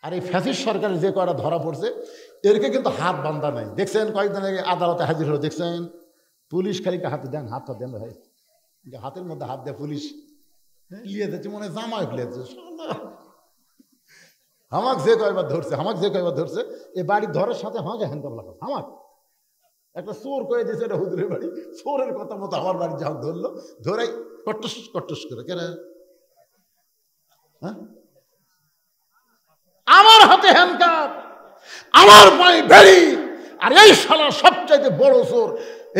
আর এই ফ্যাসিস্ট সরকারের যে কয়টা ধরা পড়ছে এরকে কিন্তু হাত বান্ধা নাই। দেখছেন কয়েকদিন আগে আদালতে হাজির হলো, দেখছেন পুলিশ খালি হাতে দেন, হাতটা দেন ভাই, হাতের মধ্যে হাত দেয় পুলিশ, লিয়ে যাচ্ছে মনে হয় জামাই ফেলেছে। আমাকে যে কয়বার ধরছে এ বাড়ি ধরার সাথে আমাকে হ্যান্ডকাপ লাগাচ্ছে। আমার একটা চোর করে দিয়েছে, এটা হুজুরের বাড়ি, চোরের কথা মতো আমার বাড়ি যখন ধরলো, ধরাই কট্টস কট্টস করে কেন আমার হাতে হ্যান্ডকাপ, আমার পায়ে বেড়ি। আর এই শালা সবচাইতে বড় চোর,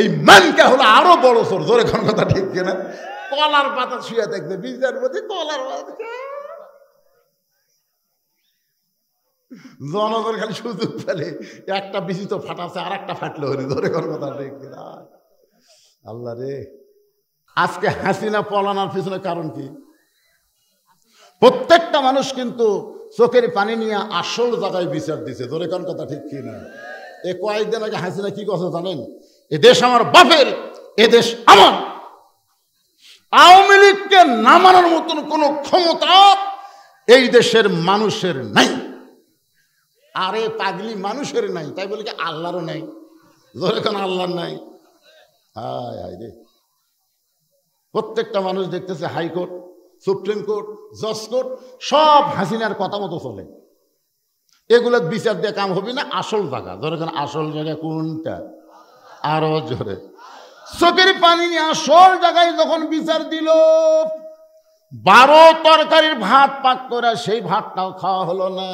এই ম্যানকে হলো আরো বড় চোর। জোরে কোন কথা ঠিক কিনা? কলার পাতা শুয়ে দেখবে বিচার প্রতি কলার পাতা, জনগণ খালি সুযোগ পেলে একটা বিচি তো ফাটাচ্ছে আর একটা ফাটলো হরি। ধরে কোন কথা ঠিক কিনা? আল্লাহ রে, আজকে হাসিনা পলানোর পিছনে কারণ কি? প্রত্যেকটা মানুষ কিন্তু চোখের পানি নিয়ে আসল জায়গায় বিচার দিছে। ধরে কোন কথা ঠিক কিনা? এ কয়েকদিন আগে হাসিনা কি কথা জানেন? এ দেশ আমার বাপের, এ দেশ আমার। আওয়ামী লীগকে নামানোর মতন কোন ক্ষমতা এই দেশের মানুষের নাই। আরে পাগলি, মানুষের নাই তাই বলে কি আল্লাহরও নাই? ধরে কোন আল্লাহর নাই? হায় হায় রে, প্রত্যেকটা মানুষ দেখতেছে হাইকোর্ট, সুপ্রিম কোর্ট, জজ কোর্ট সব হাসিনার কথা মতো চলে। এগুলো বিচার দিয়ে কাম হবে না। আসল জায়গা, ধরে কোন আসল জায়গা কোনটা? আরো জোরে, চোখের পানি নিয়ে আসল জায়গায় যখন বিচার দিল, 12 তরকারির ভাত পাক করে সেই ভাতটাও খাওয়া হলো না।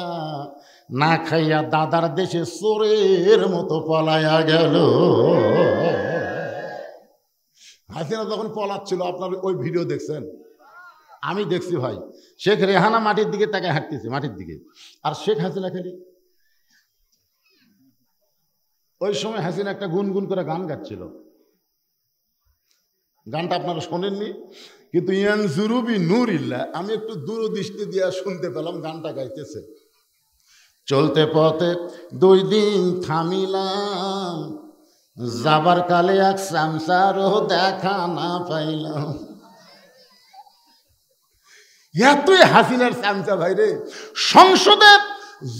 না খাইয়া দাদার দেশে চোরের মতো পলাইয়া গেল। হাসিনা যখন পলাচ্ছিল, আপনার ওই ভিডিও দেখছেন? আমি দেখছি ভাই। শেখ রেহানা মাটির দিকে তাকে হাঁটতেছে, মাটির দিকে, আর শেখ হাসিনা খালি। ওই সময় হাসিনা একটা গুনগুন করে গান গাচ্ছিল। গানটা আপনারা শোনেননি, কিন্তু ইয়ানজুরুবি নূরিল্লাহ আমি একটু দূরদৃষ্টি দিয়ে শুনতে পেলাম গানটা গাইতেছে। চলতে পথে 2 দিন থামিলাম, যাবার কালে এক সামসারও দেখা না পাইলাম। এতই হাসিনার চামচা ভাই রে, সংসদে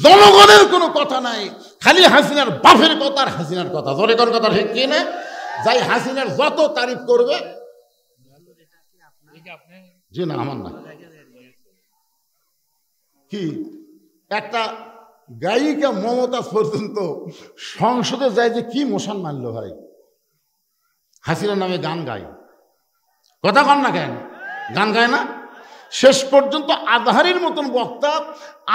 জনগণের কোনো কথা নাই, খালি হাসিনার বাপের কথা আর হাসিনার কথা। জোরে কোন কথা ঠিক কিনা? যাই হাসিনার যত তারিফ করবে, জি না আমার না, কি একটা গায়িকা মমতাজ পর্যন্ত সংসদে যায় যে কি মোশন মানলো ভাই, হাসিনার নামে গান গায়। কথা কন না কেন? গান গায় না? শেষ পর্যন্ত আজহারের মতন বক্তা,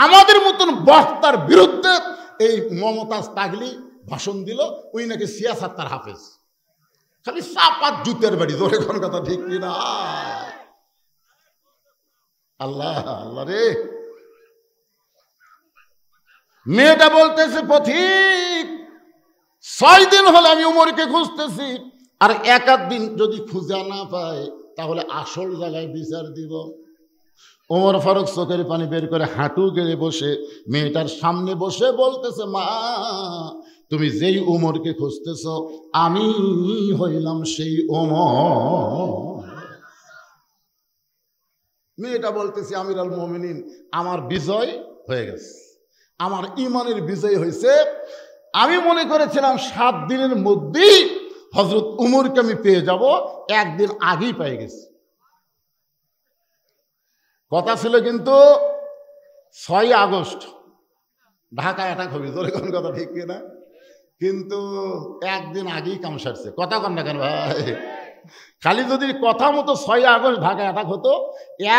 আমাদের মতন বক্তার বিরুদ্ধে এই মমতাজ পাগলি ভাষণ দিল। ওই নাকি সিয়াসাত তার হাফেজ, খালি চাপাত জুতের বাড়ি। ধরে কোন কথা ঠিক কিনা? আল্লাহ আল্লাহ রে, মেয়েটা বলতেছে পথিক 6 দিন হলে আমি উমরকে খুঁজতেছি, আর 1 দিন যদি খুঁজা না পায় তাহলে আসল জায়গায় বিচার দিব। ওমর ফারুক চোখের পানি বের করে হাঁটু গেড়ে বসে মেয়েটার সামনে বসে বলতেছে, মা তুমি যেই উমরকে খুঁজতেছ আমি হইলাম সেই ওমর। মেয়েটা বলতেছে, আমিরুল মুমিনিন আমার বিজয় হয়ে গেছে, আমার ইমানের বিজয় হয়েছে। আমি মনে করেছিলাম 7 দিনের মধ্যেই হযরত উমরকে আমি পেয়ে যাব, 1 দিন আগেই পেয়ে গেছি। কথা ছিল কিন্তু 6 আগস্ট ঢাকায় অ্যাটাক হবে। তোর কোন কথা ঠিক কিনা? কিন্তু 1 দিন আগেই কাম সারছে। কথা কন না কেন ভাই? খালি যদি কথা মতো 6 আগস্ট ঢাকায় অ্যাটাক হতো,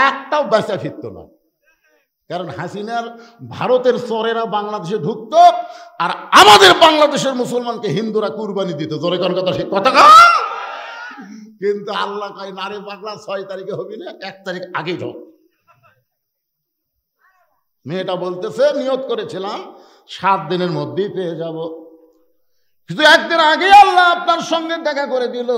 একটাও বেঁচে ফিরত না। কারণ হাসিনার ভারতের চোরেরা বাংলাদেশে ঢুকত, আর আমাদের বাংলাদেশের মুসলমানকে হিন্দুরা কুরবানি দিত। জোরে কোন কথা ঠিক কথা কন। কিন্তু আল্লাহ কয় নারে পাগলা 6 তারিখে হবি না, 1 তারিখ আগেই ঢোক। মেয়েটা বলতেছে নিয়ত করেছিলাম 7 দিনের মধ্যেই পেয়ে যাব, কিন্তু 1 দিন আগে আল্লাহ আপনার সঙ্গে দেখা করে দিল।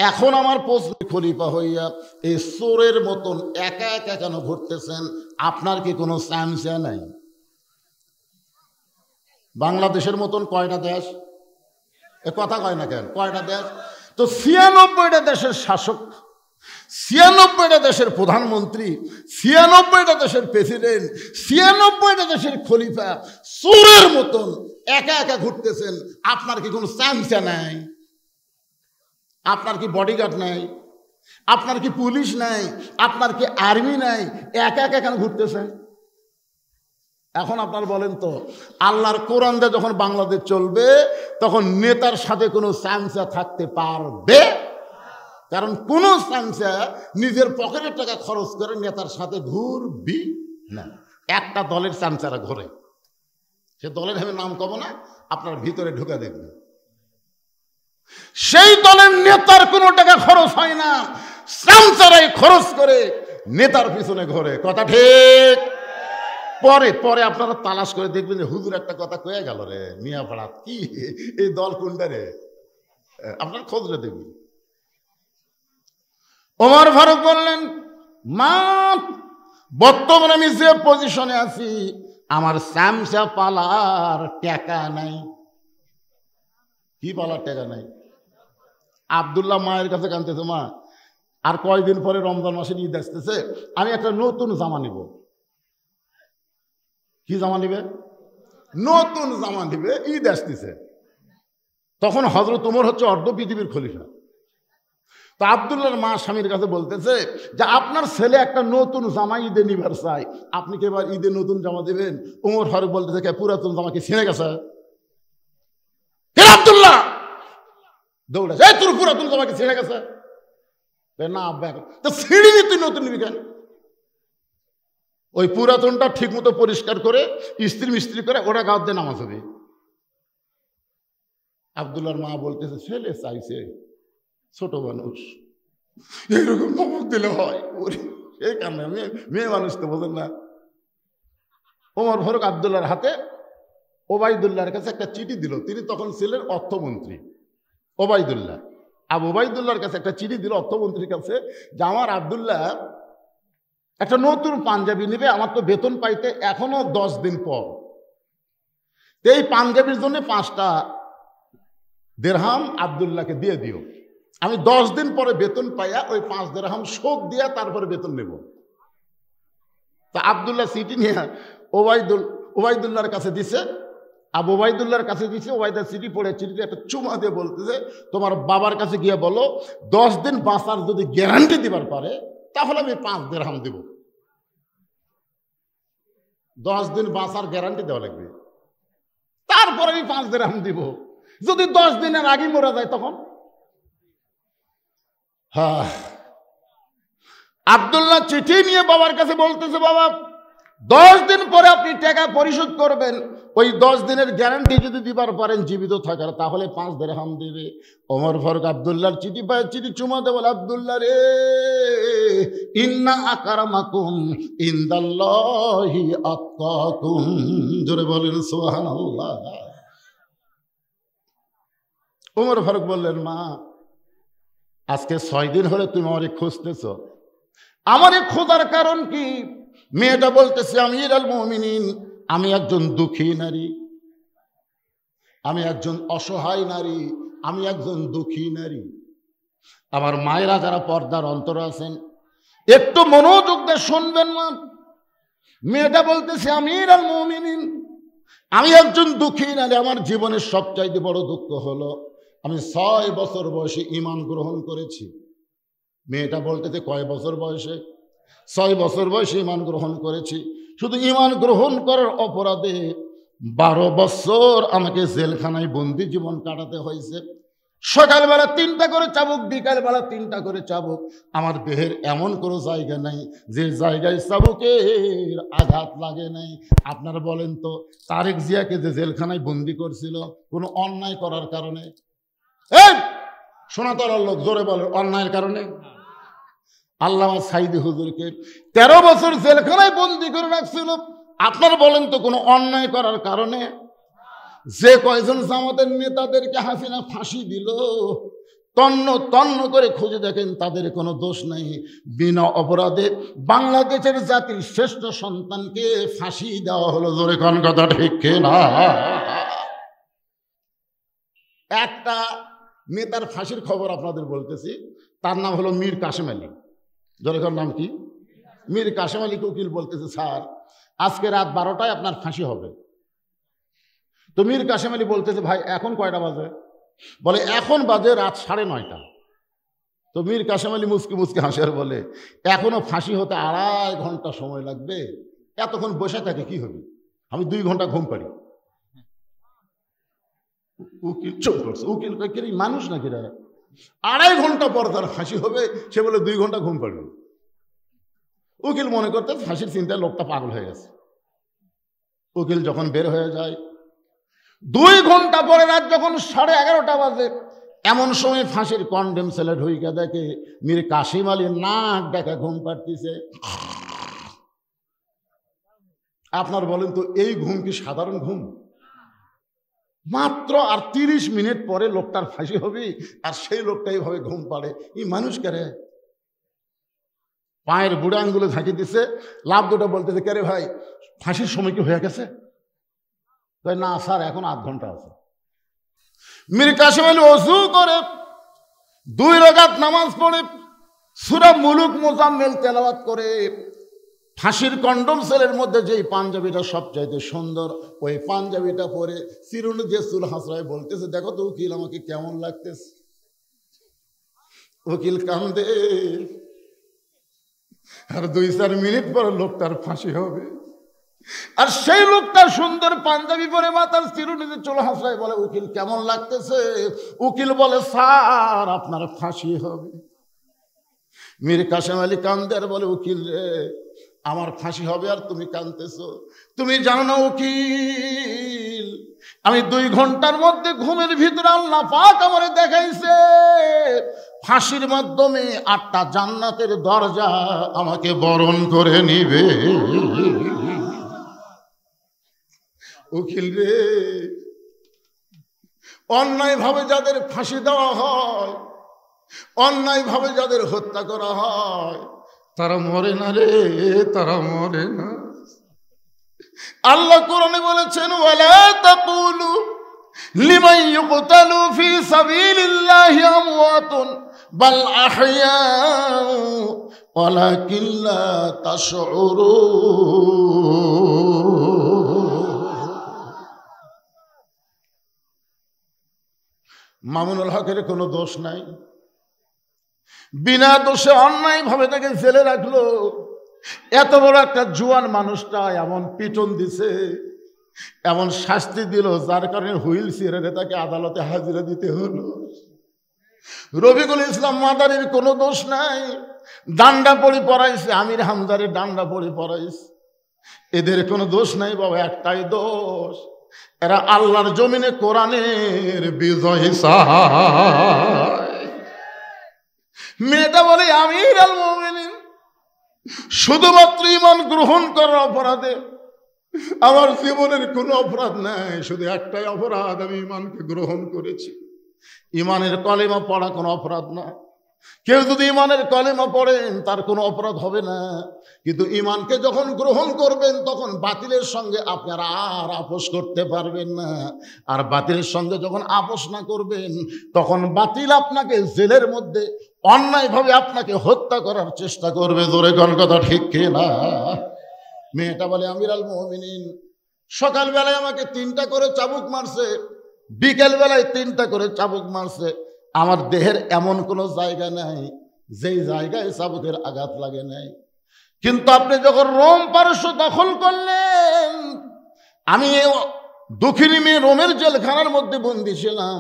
এখন আমার প্রশ্ন, খলিফা হইয়া এই চোরের মতন একা একা কেন ঘুরতেছেন? আপনার কি কোনো চামচা নাই? বাংলাদেশের মতন কয়টা দেশ? এ কথা কয় না কেন? কয়টা দেশ? তো 96টা দেশের শাসক, 96টা দেশের প্রধানমন্ত্রী, 96টা দেশের প্রেসিডেন্ট, 96টা দেশের খলিফা চোরের মতন একা একা ঘুরতেছেন। আপনার কি কোনো চামচা নাই? আপনার কি বডিগার্ড নাই? আপনার কি পুলিশ নাই? আপনার কি আর্মি নাই? একা একা কেন ঘুরতেছেন? এখন আপনার বলেন তো, আল্লাহর কোরআন দিয়ে যখন বাংলাদেশ চলবে তখন নেতার সাথে কোনো চামচা থাকতে পারবে? কারণ কোন চামচা নিজের পকেটের টাকা খরচ করে নেতার সাথে ঘুরবি না। একটা দলের চামচারা ঘোরে, সে দলের আমি নাম কব না, আপনার ভিতরে ঢুকা দেখবেন। সেই দলের নেতার কোনো টাকা খরচ হয় না, চামচারাই খরচ করে নেতার পিছনে ঘোরে। কথা ঠিক? পরে পরে আপনারা তালাশ করে দেখবেন যে হুজুর একটা কথা কয়ে গেল রে মিয়াপাড়া, কি এই দল কোনটা রে, আপনার খোঁজলে দেখবেন। ওমর ফারুক বললেন, মা বর্তমানে আমি যে পজিশনে আছি আমার চামচা পালার টাকা নাই। কি পালার টাকা নাই? আব্দুল্লাহ মায়ের কাছে কাঁদতেছে, মা আর কয়দিন পরে রমজান মাসের ঈদ আসতেছে, আমি একটা নতুন জামা নিব। কি জামা নিবে? নতুন জামা নিবে, ঈদ আসতেছে। তখন হযরত ওমর হচ্ছে অর্ধ পৃথিবীর খলিফা। তো আব্দুল্লাহর মা স্বামীর কাছে বলতেছে যে আপনার ছেলে একটা নতুন জামা ঈদে নিবার চাই, আপনি কি এবার ঈদে নতুন জামা দেবেন? ওমর ফারুক বলতেছে, কে পুরাতন জামা কি ছিঁড়ে গেছে? আব্দুল্লাহ দৌড়াছে, তোর পুরাতন জামা কি ছিঁড়ে গেছে? না আব্বা, তো ছিঁড়িনি, তুই নতুন নিবি কেন? ওই পুরাতনটা ঠিক মতো পরিষ্কার করে ইস্ত্রি মিস্ত্রি করে ওরা গাঁত দিয়ে নামাজ হবে। আব্দুল্লাহর মা বলতেছে, ছেলে চাইছে, ছোট মানুষ, এরকম ধমক দিলে হয়? এই কারণে মেয়ে মানুষ তো বোঝেন না। ওমর ফারুক আব্দুল্লাহর হাতে ওবায়দুল্লাহর কাছে একটা চিঠি দিল। তিনি তখন ছিলেন অর্থমন্ত্রী। ওবায়দুল্লাহ, আবু ওবায়দুল্লাহর কাছে একটা চিঠি দিল অর্থমন্ত্রীর কাছে যে আমার আব্দুল্লাহ একটা নতুন পাঞ্জাবি নেবে, আমার তো বেতন পাইতে এখনো 10 দিন পর, এই পাঞ্জাবির জন্য 5টা দিরহাম আব্দুল্লাহকে দিয়ে দিও। আমি 10 দিন পরে বেতন পাইয়া ওই 5 দিরহাম শোক দিয়া তারপরে বেতন নেব। তা আব্দুল্লাহ চিঠি নিয়ে ওবায়দুল্লাহর কাছে দিছে। আবু ওবায়দুল্লাহর কাছে দিছে। ওবায়দা চিঠি পড়ে চিঠিতে একটা চুমা দিয়ে বলতেছে, তোমার বাবার কাছে গিয়ে বলো 10 দিন বাঁচার যদি গ্যারান্টি দিবার পারে তাহলে আমি 5 দিরহাম দেব। 10 দিন বাঁচার গ্যারান্টি দেওয়া লাগবে, তারপরে আমি 5 দিরহাম দিব। যদি 10 দিনের আগে মরা যায় তখন? হ্যাঁ, আব্দুল্লাহ চিঠি নিয়ে বাবার কাছে বলতেছে, বাবা 10 দিন পরে আপনি টাকা পরিশোধ করবেন, ওই 10 দিনের গ্যারান্টি যদি দিবার পারেন জীবিত থাকার, তাহলে 5 দিরহাম দেবে। ওমর ফারুক আব্দুল্লাহর চিঠি পায়, চিঠি চুমা দেব, আব্দুল্লাহ রে, ইন্না আকরামাকুম ইনদাল্লাহি আতকাকুম, জোরে বলেন সুবহানাল্লাহ। ওমর ফারুক বললেন, মা আজকে 6 দিন হলে তুমি আমারে খুঁজতেছ, আমারে খোঁজার কারণ কি? মেয়েটা বলতেছে, আমিরুল মুমিনিন, আমি একজন দুঃখী নারী, আমি একজন অসহায় নারী, আমি একজন দুঃখী নারী। আমার মায়েরা যারা পর্দার অন্তর আছেন একটু মনোযোগ দিয়ে শুনবেন মা। মেয়েটা বলতেছে, আমিরুল মুমিনিন, আমি একজন দুঃখী নারী, আমার জীবনের সবচাইতে বড় দুঃখ হলো আমি 6 বছর বয়সে ঈমান গ্রহণ করেছি। মেয়েটা বলতেছে, কয় বছর বয়সে? 6 বছর বয়সে ঈমান গ্রহণ করেছি। শুধু ঈমান গ্রহণ করার অপরাধে 12 বছর আমাকে জেলখানায় বন্দি জীবন কাটাতে হয়েছে। সকালবেলা 3টা করে চাবুক, বিকালবেলা 3টা করে চাবুক। আমার দেহের এমন কোনো জায়গা নাই যে জায়গায় চাবুকের আঘাত লাগে নাই। আপনারা বলেন তো, তারেক জিয়াকে যে জেলখানায় বন্দি করছিল কোনো অন্যায় করার কারণে? এই সোনাতলার লোক জোরে বলে, অন্যায়ের কারণে? আল্লামা সাইদি হুজুরকে 13 বছর জেলখানায় বন্দি করে রাখছিল, আপনারা বলেন তো কোনো অন্যায় করার কারণে? যে কয়জন জামাতের নেতাদেরকে হাসিনা ফাঁসি দিল, তন্ন তন্ন করে খুঁজে দেখেন তাদের কোনো দোষ নাই। বিনা অপরাধে বাংলাদেশের জাতির শ্রেষ্ঠ সন্তানকে ফাঁসি দেওয়া হলো। জোরে কোন কথা ঠিক না? একটা নেতার ফাঁসির খবর আপনাদের বলতেছি, তার নাম হলো মীর কাসেম আলী। জনগণ নাম কি? মীর কাসেম আলী উকিল বলতেছে, স্যার আজকে রাত 12টায় আপনার ফাঁসি হবে। তো মীর কাসেম আলী বলতেছে, ভাই এখন কয়টা বাজে? বলে এখন বাজে রাত 9:30। তো মীর কাসেম আলী মুসকি মুসকি হাসে আর বলে, এখনো ফাঁসি হতে 2.5 ঘন্টা সময় লাগবে, এতক্ষণ বসে থাকে কি হবে? আমি 2 ঘন্টা ঘুম পারি। উকিল চোখ করছে, উকিল কি মানুষ নাকি রে? 2.5 ঘন্টা পর তার ফাঁসি হবে, সে বলে 2 ঘন্টা ঘুম পাড়বে। উকিল মনে করতে ফাঁসির চিন্তায় লোকটা পাগল হয়ে গেছে। উকিল যখন বের হয়ে যায়, 2 ঘন্টা পরে রাত যখন 11:30 বাজে, এমন সময় ফাঁসির কন্ডেম সেলে ঢুইকা দেখে মীর কাসেম আলী নাক ডাকা ঘুম পাড়তেছে। আপনার বলেন তো, এই ঘুম কি সাধারণ ঘুম? মাত্র আর 30 মিনিট পরে লোকটার ফাঁসি হবে, আর সেই লোকটা এইভাবে ঘুম পাড়ে। এই মানুষ কারে? পায়ের বুড়া আঙ্গুলে ঝাঁকি দিছে, লাভ দুটো বলতেছে, কে রে ভাই ফাঁসির সময় কি হয়ে গেছে? না স্যার, এখন 8 ঘন্টা আছে। মীর কাসেম আলী ওযু করে 2 রাকাত নামাজ পড়ে সূরা মুলুক মুজাম্মিল তেলাওয়াত করে, ফাঁসির কন্ডম সেলের মধ্যে যেই পাঞ্জাবিটা সবচাইতে সুন্দর, ওই পাঞ্জাবিটা পরে চিরুনি দিয়ে চুল হাসরায় বলতেছে, দেখো তো উকিল আমাকে কেমন লাগতেছে। উকিল কান্দে, আর 2-4 মিনিট পর লোকটার ফাঁসি হবে। আর সেই লোকটা সুন্দর পাঞ্জাবি পরে মাথার চিরুনিতে চুল হাসরায় বলে, উকিল কেমন লাগতেছে? উকিল বলে, স্যার আপনার ফাঁসি হবে। মীর কাসেম আলী কান্দে আর বলে, উকিল রে আমার ফাঁসি হবে আর তুমি কাঁদতেছো? তুমি জানো না উকিল, আমি 2 ঘন্টার মধ্যে ঘুমের ভিতরে আল্লাহ পাক আমারে দেখাইছে ফাঁসির মাধ্যমে 8টা জান্নাতের দরজা আমাকে বরণ করে নিবে। উকিল রে, অন্যায় ভাবে যাদের ফাঁসি দেওয়া হয়, অন্যায় ভাবে যাদের হত্যা করা হয়, তারা মরে না রে, তারা মরে না। আল্লাহ কোরআনে বলেছেন, ওয়ালা তাকুলু লিমান ইউকতালু ফি সাবিলিল্লাহি আমওয়াতুন বাল আহইয়াউ ওয়ালাকিন লা তাশউরুন। মামুনুল হকের কোনো দোষ নাই, বিনা দোষে অন্যায় ভাবে তাকে জেলে রাখলো। এত বড় একটা জুয়ান মানুষটা এমন পিটন দিছে, এমন শাস্তি দিল, যার কারণে হুইল চেয়ারে তাকে আদালতে হাজিরা দিতে হলো। রফিকুল ইসলাম মাদারির কোনো দোষ নাই, ডান্ডা পড়ি পড়াইছে, আমির হামজারে ডান্ডা পড়ি পড়াইছে, এদের কোনো দোষ নাই বাবা। একটাই দোষ, এরা আল্লাহর জমিনে কোরআনের বিজয় চায়। মেয়েটা বলে, আমির আল মুমিনিন শুধুমাত্র ঈমান গ্রহণ করার অপরাধে আমার জীবনের কোনো অপরাধ নাই, শুধু একটাই অপরাধ, আমি ঈমানকে গ্রহণ করেছি। ঈমানের কলেমা পড়া কোনো অপরাধ না। কেউ যদি ঈমানের কলেমা পড়েন তার কোনো অপরাধ হবে না, কিন্তু ঈমানকে যখন গ্রহণ করবেন তখন বাতিলের সঙ্গে আপনারা আর আপোষ করতে পারবেন না। আর বাতিলের সঙ্গে যখন আপোষ না করবেন তখন বাতিল আপনাকে জেলের মধ্যে অন্যায়ভাবে আপনাকে হত্যা করার চেষ্টা করবে। জোরে কোন কথা ঠিক কিনা? মেয়েটা বলে, আমির আল মুমিনিন সকালবেলায় আমাকে 3টা করে চাবুক মারছে, বিকেল বেলায় 3টা করে চাবুক মারছে, আমার দেহের এমন কোনো জায়গা নাই যেই জায়গায় চাবুকের আঘাত লাগে নাই। কিন্তু আপনি যখন রোম পারস্য দখল করলেন, আমি দক্ষিণী মেয়ে রোমের জেলখানার মধ্যে বন্দী ছিলাম,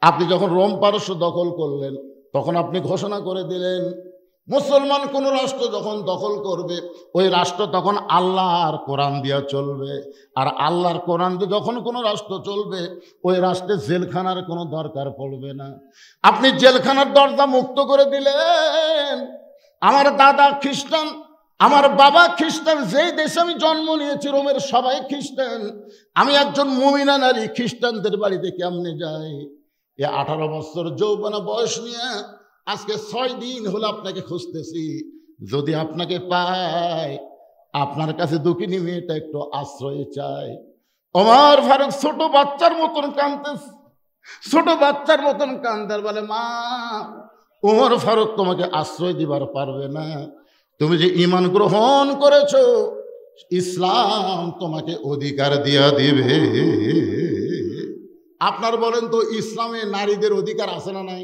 আপনি যখন রোম পারস্য দখল করলেন তখন আপনি ঘোষণা করে দিলেন মুসলমান কোন রাষ্ট্র যখন দখল করবে ওই রাষ্ট্র তখন আল্লাহর কোরআন দিয়া চলবে, আর আল্লাহর কোরআন দিয়ে যখন কোনো রাষ্ট্র চলবে ওই রাষ্ট্রে জেলখানার কোনো দরকার পড়বে না। আপনি জেলখানার দরজা মুক্ত করে দিলেন। আমার দাদা খ্রিস্টান, আমার বাবা খ্রিস্টান, যেই দেশে আমি জন্ম নিয়েছি রোমের সবাই খ্রিস্টান, আমি একজন মুমিনা নারী খ্রিস্টানদের বাড়িতে কেমনে যাই? এ 18 বছর যৌবনা বয়স নিয়ে আজকে 6 দিন হলো আপনাকে খুঁজতেছি। যদি আপনাকে পাই আপনার কাছে দুঃখিনী মেয়েটা একটু আশ্রয় চাই। ওমর ফারুক ছোট বাচ্চার মতন কাঁদতেছে, ছোট বাচ্চার মতন কান্দার বলে, মা ওমর ফারুক তোমাকে আশ্রয় দিবার পারবে না। তুমি যে ঈমান গ্রহণ করেছো, ইসলাম তোমাকে অধিকার দিয়া দিবে। আপনার বলেন তো, ইসলামে নারীদের অধিকার আছে না নাই?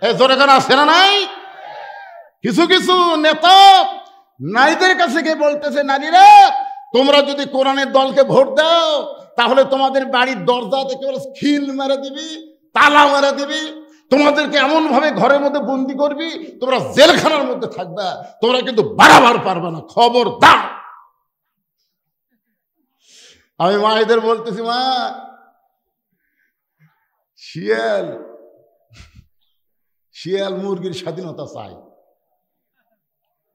জোরে কেন আছে না নাই? কিছু কিছু নেতা নারীদের কাছে গিয়ে বলতেছে, নারীরা তোমরা যদি কোরআনের দলকে ভোট দাও তাহলে তোমাদের বাড়ির দরজা থেকে খিল মেরে দিবি, তালা মেরে দিবি, তোমাদেরকে এমন ভাবে ঘরের মধ্যে বন্দি করবি, তোমরা জেলখানার মধ্যে থাকবা, তোমরা কিন্তু বাড়াবার পারবে না, খবরদার। আমি মায়েদের বলতেছি, মা, শিয়াল শিয়াল মুরগির স্বাধীনতা চায়।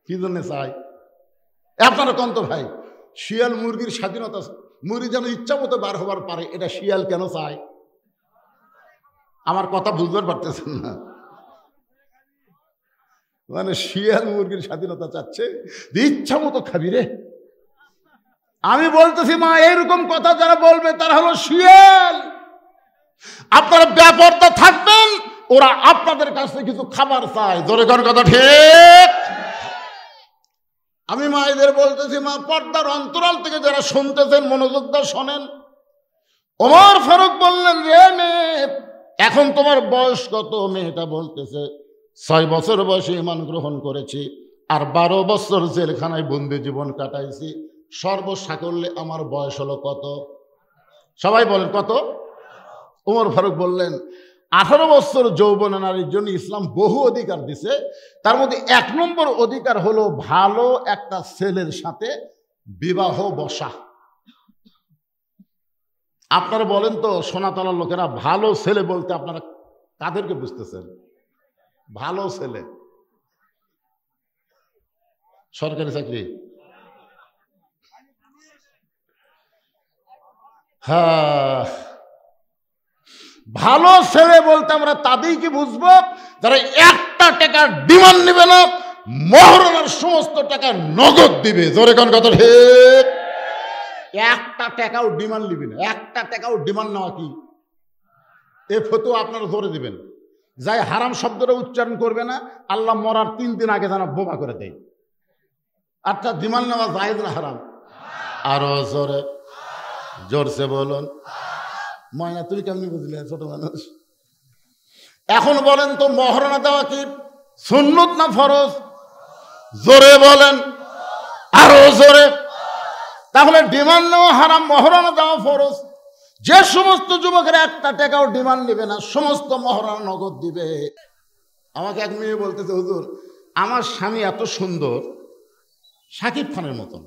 কি জন্য চায়? আপনারা কন্ত ভাই, শিয়াল মুরগির স্বাধীনতা, মুরগি যেন ইচ্ছা মতো বার হবার পারে, এটা শিয়াল কেন চায়? আমার কথা বুঝতে পারতেছেন না? মানে শিয়াল মুরগির স্বাধীনতা চাচ্ছে, ইচ্ছা মতো খাবি রে। আমি বলতেছি, মা, এরকম কথা যারা বলবে তারা হলো শিয়াল। আপনারা ব্যাপারটা থাকবেন, ওরা আপনাদের কাছে কিছু খাবার চায়। জোরে কোন কথা ঠিক? আমি মায়েদের বলতেছি, মা, পর্দার অন্তরাল থেকে যারা শুনতেছেন মনোযোগ দিয়ে শোনেন। ওমর ফারুক বললেন, রে মেয়ে, এখন তোমার বয়স কত? মেয়েটা বলতেছে, 6 বছর বয়সে ঈমান গ্রহণ করেছি, আর 12 বছর জেলখানায় বন্দি জীবন কাটাইছি, সর্বসাকল্যে আমার বয়স হলো কত? সবাই বলেন কত? ওমর ফারুক বললেন, 18 বছর যৌবন নারীর জন্য ইসলাম বহু অধিকার দিছে, তার মধ্যে 1 নম্বর অধিকার হলো ভালো একটা ছেলের সাথে বিবাহ বসা। আপনারা বলেন তো, সোনাতলার লোকেরা ভালো ছেলে বলতে আপনারা কাদেরকে বুঝতেছেন? ভালো ছেলে সরকারি চাকরি? হ্যাঁ, ভালো ছেলে বলতে আমরা তাদেরকে বুঝবো যারা 1টা টাকার ডিমান্ড নেবে না, মহরণের সমস্ত টাকা নগদ দিবে। জোরে কোন কথা ঠিক? 1টা টাকাও ডিমান্ড নিবি না। 1টা টাকাও ডিমান্ড নেওয়া কি? এ ফতোয়া আপনারা জোরে দিবেন। যাই হারাম শব্দটা উচ্চারণ করবে না, আল্লাহ মরার 3 দিন আগে যেন বোমা করে দেয়। আচ্ছা, ডিমান্ড নেওয়া জায়েজ না হারাম? আরো জোরে, জোরসে বলুন। ময়না, তুমি কেমনি বুঝলে ছোট মানুষ? এখন বলেন তো, মহরণা দেওয়া কি সুন্নত না ফরজ? জোরে বলেন, আরো জোরে। তাহলে ডিমান্ড নেওয়া হারাম, মহরণা দেওয়া ফরজ। যে সমস্ত যুবকেরা 1টা টাকাও ডিমান্ড নেবে না, সমস্ত মহরণা নগদ দিবে। আমাকে এক মেয়ে বলতেছে, হুজুর, আমার স্বামী এত সুন্দর, শাকিব খানের মতন।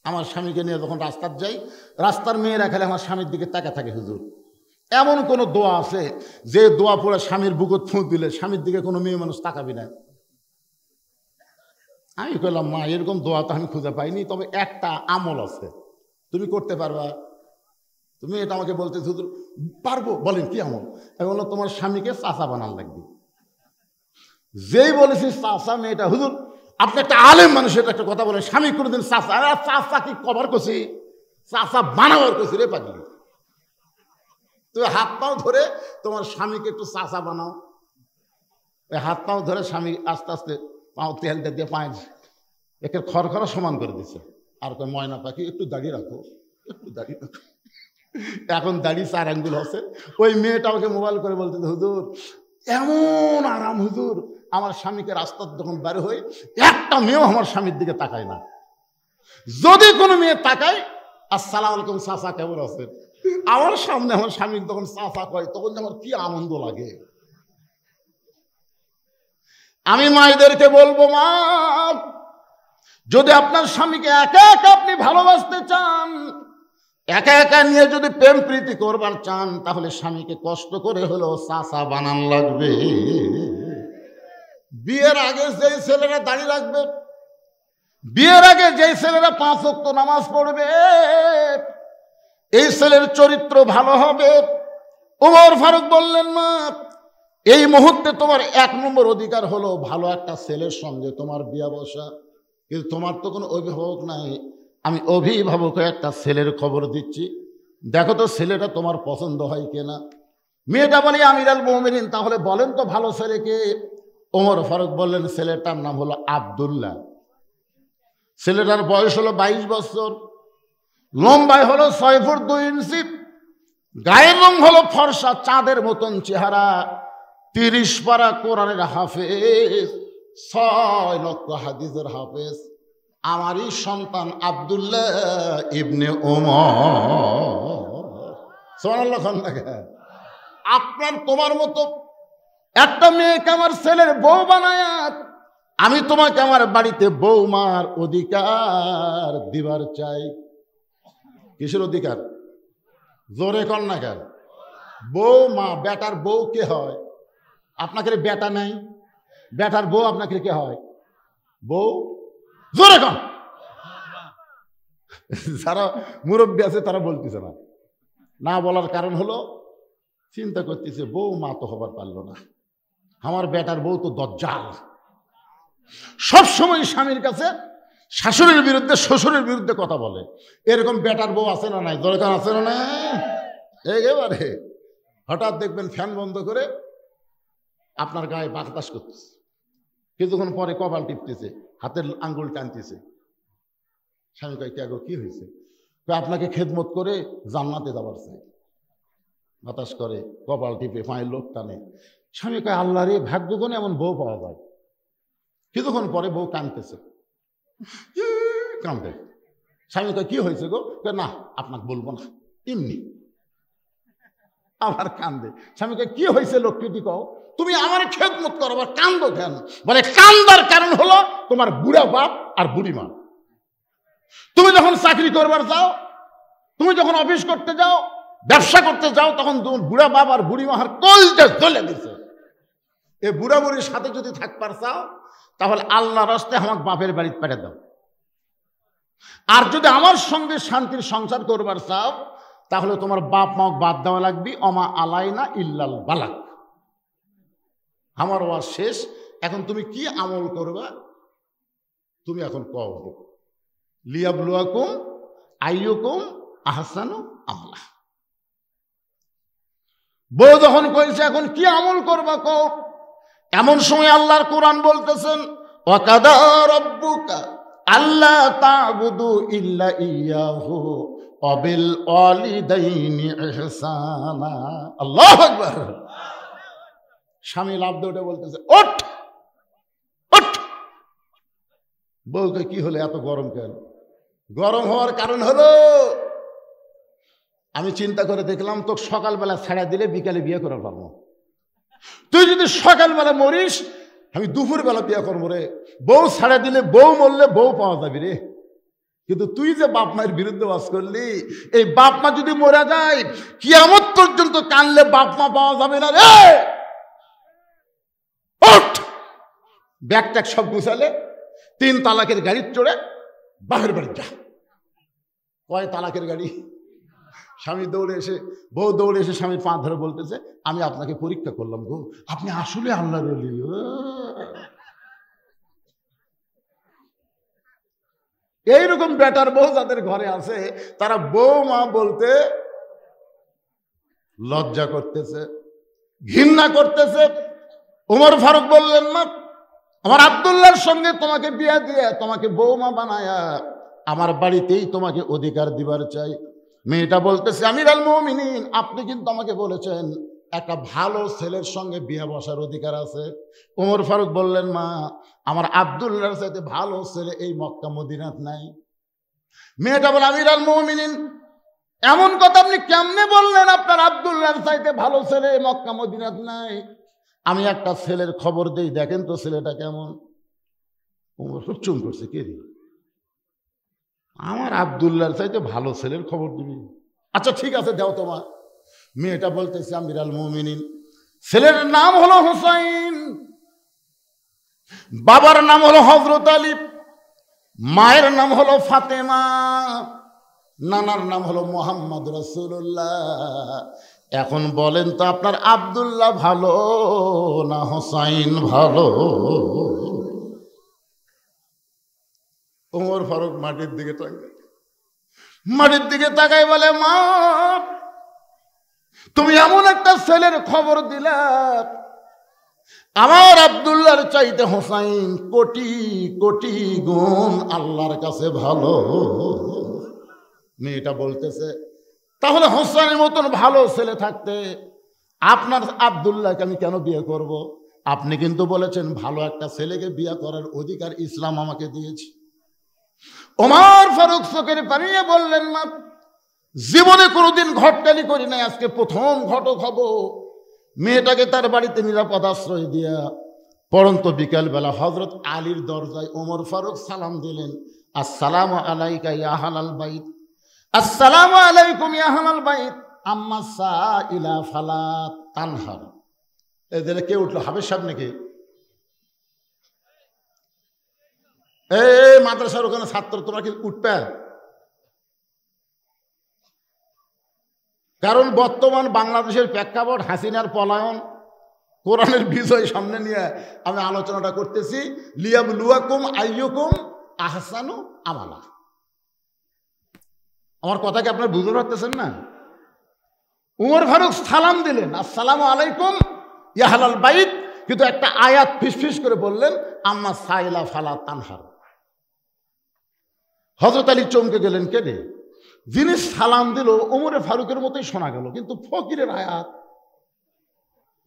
আমার স্বামীকে নিয়ে যখন রাস্তার যাই, রাস্তার মেয়েরা খেলে আমার স্বামীর দিকে তাকা থাকে। হুজুর, এমন কোন দোয়া আছে যে দোয়া পড়ে স্বামীর বুকত ফুঁক দিলে স্বামীর দিকে কোনো মেয়ে মানুষ তাকাবি না? আমি বললাম, মা, এরকম দোয়া তো আমি খুঁজে পাইনি, তবে একটা আমল আছে, তুমি করতে পারবা? তুমি এটা আমাকে বলতে, হুজুর পারবো। বলেন কি আমল? আমি বললাম, তোমার স্বামীকে চাচা বানান লাগবে। যেই বলেছি চাচা, মেয়েটা, হুজুর আপনি একটা আলেম মানুষ, এটা একটা কথা বলেন, স্বামী কোনোদিন চাচা, চাচা কি কভার করছি, চাচা বানাবার করছি রে পাগলি। তুমি হাত পাও ধরে তোমার স্বামীকে একটু চাচা বানাও। ওই হাত পাও ধরে স্বামী আস্তে আস্তে পাও তেলটা দিয়ে পায় একে খড়খড়া সমান করে দিচ্ছে। আর কয়, ময়না পাখি, একটু দাঁড়িয়ে রাখো, একটু দাঁড়িয়ে রাখো। এখন দাঁড়িয়ে 4 আঙ্গুল আছে। ওই মেয়েটা আমাকে মোবাইল করে বলতে, হুজুর এমন আরাম, হুজুর আমার স্বামীকে রাস্তার যখন বের হই, একটা মেয়েও আমার স্বামীর দিকে তাকায় না। যদি কোনো মেয়ে তাকায়, আসসালামু আলাইকুম চাচা, কেমন আছেন, আমার সামনে আমার স্বামী তখন চাচা কয়, তখন আমার কি আনন্দ লাগে। আমি মায়েদেরকে বলবো, মা, যদি আপনার স্বামীকে একা একা আপনি ভালোবাসতে চান, একা একা নিয়ে যদি প্রেম প্রীতি করবার চান, তাহলে স্বামীকে কষ্ট করে হলেও চাচা বানান লাগবে। বিয়ের আগে যেই ছেলেরা দাঁড়িয়ে রাখবে, বিয়ের আগে যেই ছেলেরা 5 ওয়াক্ত নামাজ পড়বে, এই ছেলের চরিত্র ভালো হবে। ওমর ফারুক বললেন, মা, এই মুহূর্তে তোমার 1 নম্বর অধিকার হলো ভালো একটা ছেলের সঙ্গে তোমার বিয়ে বসা। কিন্তু তোমার তো কোনো অভিভাবক নাই, আমি অভিভাবক একটা ছেলের খবর দিচ্ছি, দেখো তো ছেলেটা তোমার পছন্দ হয় কিনা। মেয়েটা বলে আমিরাল মুমিনিন, তাহলে বলেন তো ভালো ছেলেকে। ওমর ফারুক বললেন ছেলেটার নাম হলো আব্দুল্লাহ। ছেলেটার বয়স হলো 22 বছর, লম্বায় হলো 6 ফুট 2 ইঞ্চি, গায়ের রং হলো ফর্সা, চাঁদের মতন চেহারা, 30 পারা কোরআনের হাফেজ, 6 লক্ষ হাদিসের হাফেজ। আমারই সন্তান আব্দুল্লাহ ইবনে ওমর। সুবহানাল্লাহ। আপনার তোমার মতো একটা মেয়েকে আমার ছেলের বউ বানায় আমি তোমাকে আমার বাড়িতে বৌমার অধিকার দিবার চাই। কিসের অধিকার? জোরে কর না কেন? বৌমা, বেটার বউ কে হয়? আপনাকে বেটা নাই, বেটার বউ আপনাকে কে হয়? বউ। জোরে কর। যারা মুরব্বী আছে তারা বলতেছে না, না বলার কারণ হলো চিন্তা করতেছে বউ মা তো হবার পারলো না, আমার বেটার বউ তো দজ্জাল। সবসময় স্বামীর কাছে শাশুড়ির বিরুদ্ধে শ্বশুরের বিরুদ্ধে কথা বলে। এরকম বেটার বউ আছে না নাই? দরকার আছে না নাই? একেবারে হঠাৎ দেখবেন ফ্যান বন্ধ করে আপনার গায়ে বাতাস করতেছে, কিছুক্ষণ পরে কপাল টিপতেছে, হাতের আঙ্গুল টানতেছে। স্বামী কয় কে গো, কি হয়েছে? আপনাকে খেদমত করে জান্নাতে যাবার চাই। বাতাস করে, কপাল টিপে, পায়ের লোক টানে। স্বামী কয় আল্লাহ রে, ভাগ্যগুণে এমন বউ পাওয়া যায়। কিছুক্ষণ পরে বউ কাঁদতেছে, কাঁদে। স্বামী কয় কি হয়েছে গো? না আপনাকে বলবো না, এমনি। আমার কান্দে। স্বামী কয় কি হয়েছে লক্ষ্মীটি কও, তুমি আমার খেদমত করো, আবার কান্দো কেন? বলে কান্দার কারণ হলো তোমার বুড়া বাপ আর বুড়ি মা। তুমি যখন চাকরি করবার যাও, তুমি যখন অফিস করতে যাও, ব্যবসা করতে যাও, তখন তোমার বুড়া বাপ আর বুড়ি মাহার কলজে জ্বলে দিছে। এই বুড়া বুড়ির সাথে যদি থাকবার চাও, তাহলে আল্লাহ রাস্তে আমার বাপের বাড়িতে পেরে দাও। আর যদি আমার সঙ্গে শান্তির সংসার করবার চাও, তাহলে তোমার বাপ মাও বাদ দেওয়া লাগবে। অমা আলাইনা ইল্লাল বালাগ। আমার ওয়াজ শেষ, এখন তুমি কি আমল করবা? তুমি এখন কও, লিয়াবলুয়াকুম আইয়ুকুম আহসানু আমালা। বউ যখন কইছে এখন কি আমল করবা কও, এমন সময় আল্লাহর কোরআন বলতেছেন ওয়াকাদা রাব্বুকা আল্লা তা'বুদু ইল্লা ইয়াহু ওয়া বিল ওয়ালিদাইনি ইহসানা। আল্লাহু আকবার। স্বামী লাফ দিয়ে বলতেছে ওঠ ওঠ। বউকে কি হলো, এত গরম কেন? গরম হওয়ার কারণ হলো আমি চিন্তা করে দেখলাম তো সকালবেলা ছাড়া দিলে বিকালে বিয়ে করে পারবো। তুই যদি সকালবেলা মরিস, আমি দুপুরবেলা বিয়ে করবো রে। বউ ছাড়া দিলে, বউ মরলে বউ পাওয়া যাবে রে। কিন্তু তুই যে বাপ মায়ের বিরুদ্ধে বাস করলি, এই বাপ মা যদি মরে যায়, কিয়ামত পর্যন্ত কানলে বাপ মা পাওয়া যাবে না রে। ওঠ। ব্যাগ ট্যাগ সব গুছালে 3 তালাকের গাড়ি চড়ে বাপের বাড়ি যা। কয় তালাকের গাড়ি? স্বামী দৌড়ে এসে, বউ দৌড়ে এসে স্বামীর পা ধরে বলতেছে আমি আপনাকে পরীক্ষা করলাম গো, আপনি আসলে আল্লাহর ওলি। এইরকম বেটার বউ যাদের ঘরে আছে, তারা বউ মা বলতে লজ্জা করতেছে, ঘৃণা করতেছে। ওমর ফারুক বললেন না, আমার আব্দুল্লাহর সঙ্গে তোমাকে বিয়ে দিয়ে তোমাকে বৌমা বানায়া আমার বাড়িতেই তোমাকে অধিকার দিবার চাই। মেয়েটা বলতেছে আমিরাল মুমিনিন, আপনি কিন্তু আমাকে বলেছেন একটা ভালো ছেলের সঙ্গে বিয়ে বসার অধিকার আছে। ওমর ফারুক বললেন মা, আমার আব্দুল্লাহর চাইতে ভালো ছেলে এই মক্কা মদিনাত নাই। মেয়েটা বলে আমিরাল মুমিনিন, এমন কথা আপনি কেমনে বললেন? আপনার আব্দুল্লাহর চাইতে ভালো ছেলে মক্কা মদিনাত নাই। আমি একটা ছেলের খবর দেই, দেখেন তো ছেলেটা কেমন। ওমর চুপ করছে, কে রে? আমার আব্দুল্লাহর চাইতে ভালো ছেলের খবর দিবি? আচ্ছা ঠিক আছে, দাও তোমার। মেয়েটা বলতেছে আমিরাল মুমিনিন, ছেলের নাম হলো হুসাইন, বাবার নাম হলো হযরত আলী, মায়ের নাম হলো ফাতেমা, নানার নাম হলো মুহাম্মদ রাসূলুল্লাহ। এখন বলেন তো আপনার আব্দুল্লাহ ভালো না হুসাইন ভালো? ওমর ফারুক মাটির দিকে তাকায় বলে মা, তুমি এমন একটা ছেলের খবর দিলা, আমার আব্দুল্লাহর চাইতে হোসাইন কোটি কোটি গুণ আল্লাহর কাছে ভালো। মেয়েটা বলতেছে, তাহলে হোসাইনের মতন ভালো ছেলে থাকতে আপনার আব্দুল্লাহকে আমি কেন বিয়ে করব? আপনি কিন্তু বলেছেন ভালো একটা ছেলেকে বিয়ে করার অধিকার ইসলাম আমাকে দিয়েছে। ওমর ফারুক চোখের পানিয়ে বললেন, মা, জীবনে কোনোদিন ঘটকালি করি নাই, আজকে প্রথম ঘটক হব। মেয়েটাকে তার বাড়িতে নিরাপদ আশ্রয় দিয়া পরন্ত বিকালবেলা হযরত আলীর দরজায় ওমর ফারুক সালাম দিলেন, আসসালামু আলাইকা ইয়া আহলাল বাইত, আসসালামু আলাইকুম ইয়া আহলাল বাইত, আম্মা সাইলা ফালা তানহার। এদের কে উঠলো? হাফেজ সাহেব নাকি? এই মাদ্রাসার ওখানে ছাত্র, তোমরা কি উঠবে? কারণ বর্তমান বাংলাদেশের প্রেক্ষাপট হাসিনার পলায়ন, কোরআনের বিজয় সামনে নিয়ে আমি আলোচনাটা করতেছি। লিয়াবলুয়াকুম আইয়ুকুম আহসানু আমালা। আমার কথা কি আপনারা বুঝতে পারতেছেন না? উমর ফারুক সালাম দিলেন, আসসালামু আলাইকুম ইয়া আহলাল বাইত, কিন্তু একটা আয়াত ফিসফিস করে বললেন, আম্মা সাইলা ফালা তানহার। হযরত আলী চমকে গেলেন, কে রে? যিনি সালাম দিল ওমরে ফারুকের মতোই শোনা গেল, কিন্তু ফকিরের আয়াত।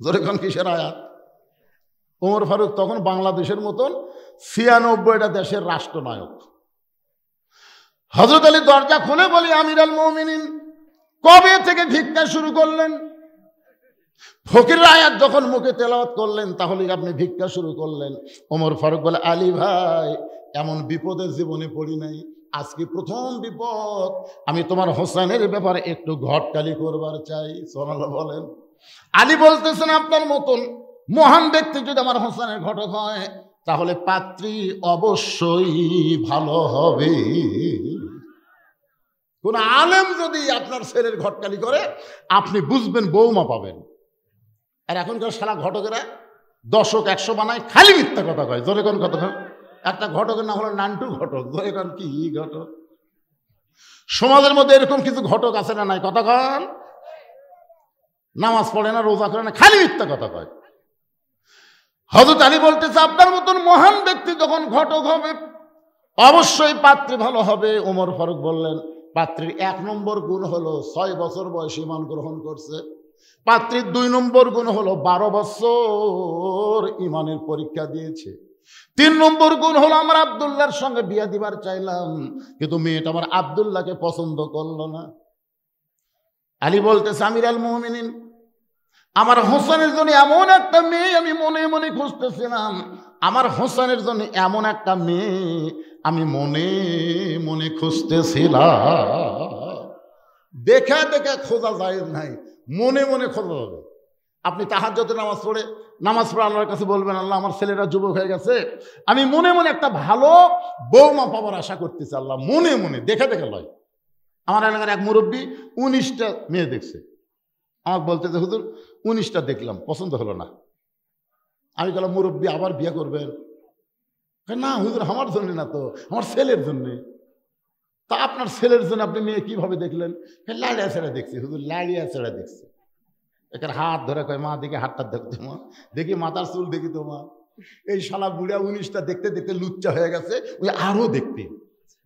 যখন কিসের আয়াত? ওমর ফারুক তখন বাংলাদেশের মতন ৯৬টা দেশের রাষ্ট্রনায়ক। হযরত আলী দরজা খুলে বলি, আমিরুল মুমিনিন, কবে থেকে ভিক্ষা শুরু করলেন? ফকিরের আয়াত যখন মুখে তেলাওয়াত করলেন, তাহলে আপনি ভিক্ষা শুরু করলেন। ওমর ফারুক বলে, আলী ভাই, এমন বিপদে জীবনে পড়ি নাই, আজকে প্রথম বিপদ। আমি তোমার হোসেনের ব্যাপারে একটু ঘটকালি করবার চাই। সুবহানাল্লাহ বলেন। আলী বলতেছেন, আপনার মতন মহান ব্যক্তি যদি আমার হোসেনের ঘটক হয়, তাহলে পাত্রী অবশ্যই ভালো হবে। কোন আলেম যদি আপনার ছেলের ঘটকালি করে, আপনি বুঝবেন বৌমা পাবেন। আর এখনকার সারা ঘটকেরা ১০০-১০০ বানায়, খালি মিথ্যা কথা কয়। জোরে কোন কথা? একটা ঘটকের নাম হলো নান্টু ঘটক। জোরে কোন কি ঘটক? সমাজের মধ্যে এরকম কিছু ঘটক আছে না নাই? কথা কন। নামাজ পড়ে না, রোজা করে না, খালি মিথ্যা কথা কয়। হযরত আলী বলতেছে, আপনার মতন মহান ব্যক্তি যখন ঘটক হবে, অবশ্যই পাত্রী ভালো হবে। ওমর ফারুক বললেন, পাত্রীর ১ নম্বর গুণ হলো ৬ বছর বয়সে ঈমান গ্রহণ করছে। পাত্রীর ২ নম্বর গুণ হলো ১২ বছর ঈমানের পরীক্ষা দিয়েছে। ৩ নম্বর গুণ হলো, আমার আব্দুল্লাহর সঙ্গে বিয়ে দিবার চাইলাম, কিন্তু মেয়েটা আমার আব্দুল্লাহকে পছন্দ করলো না। আলী বলতেছে, আমিরুল মুমিনিন, আমার হোসেনের জন্য এমন একটা মেয়ে আমি মনে মনে খুঁজতেছিলাম। আমার হোসেনের জন্য এমন একটা মেয়ে আমি মনে মনে খুঁজতেছিলাম। দেখা দেখা খোঁজা যায় নাই, মনে মনে খোঁজা যাবে। আপনি তাহাজ্জুদের নামাজ পড়ে আল্লাহর কাছে বলবেন, আল্লাহ, আমার ছেলেরা যুবক হয়ে গেছে, আমি মনে মনে একটা ভালো বৌমা পাবার আশা করতেছি। আল্লাহ, মনে মনে, দেখা দেখা লয়। আমার এলাকার এক মুরব্বী ১৯টা মেয়ে দেখছে। আমাকে বলতেছে, হুজুর ১৯টা দেখলাম, পছন্দ হলো না। আমি বললাম, মুরব্বী আবার বিয়ে করবেন? না হুজুর, আমার জন্য না তো, আমার ছেলের জন্যে। তা আপনার ছেলের জন্য আপনি মেয়ে কিভাবে দেখলেন? লাড়িয়া ছেড়া দেখছি হুজুর, লাড়িয়া ছেড়া দেখছি। এখানে হাত ধরে কয়, মা দেখি হাতটা দেখতো, মা দেখি মাথার চুল দেখি তো মা। এই শালা বুড়া ১৯টা দেখতে দেখতে লুচ্চা হয়ে গেছে, ওই আরো দেখতে,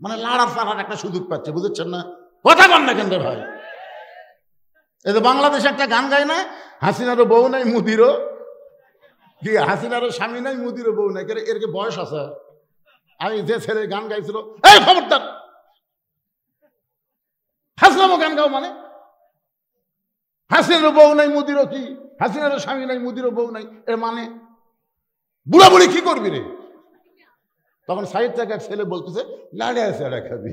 মানে লাড়া চাড়ার একটা সুযোগ পাচ্ছে। বুঝেছেন না? কথা বল না কেন ভাই? এই যে বাংলাদেশে একটা গান গায় না, হাসিনারও বউ নাই মুদিরও, কি হাসিনারও স্বামী নাই মুদিরও বউ নাই। এর কি বয়স আছে? আমি যে ছেলে গান গাইছিল, এই খবরদার, হাসনামও গান গাও মানে? হাসিনারও বউ নাই মুদিরও কি, হাসিনারও স্বামী নাই মুদিরও বউ নাই, এর মানে বুড়া বুড়ি কি করবি রে? তখন সাইড থেকে এক ছেলে বলতেছে, লাড়িয়া ছেড়া খাবি।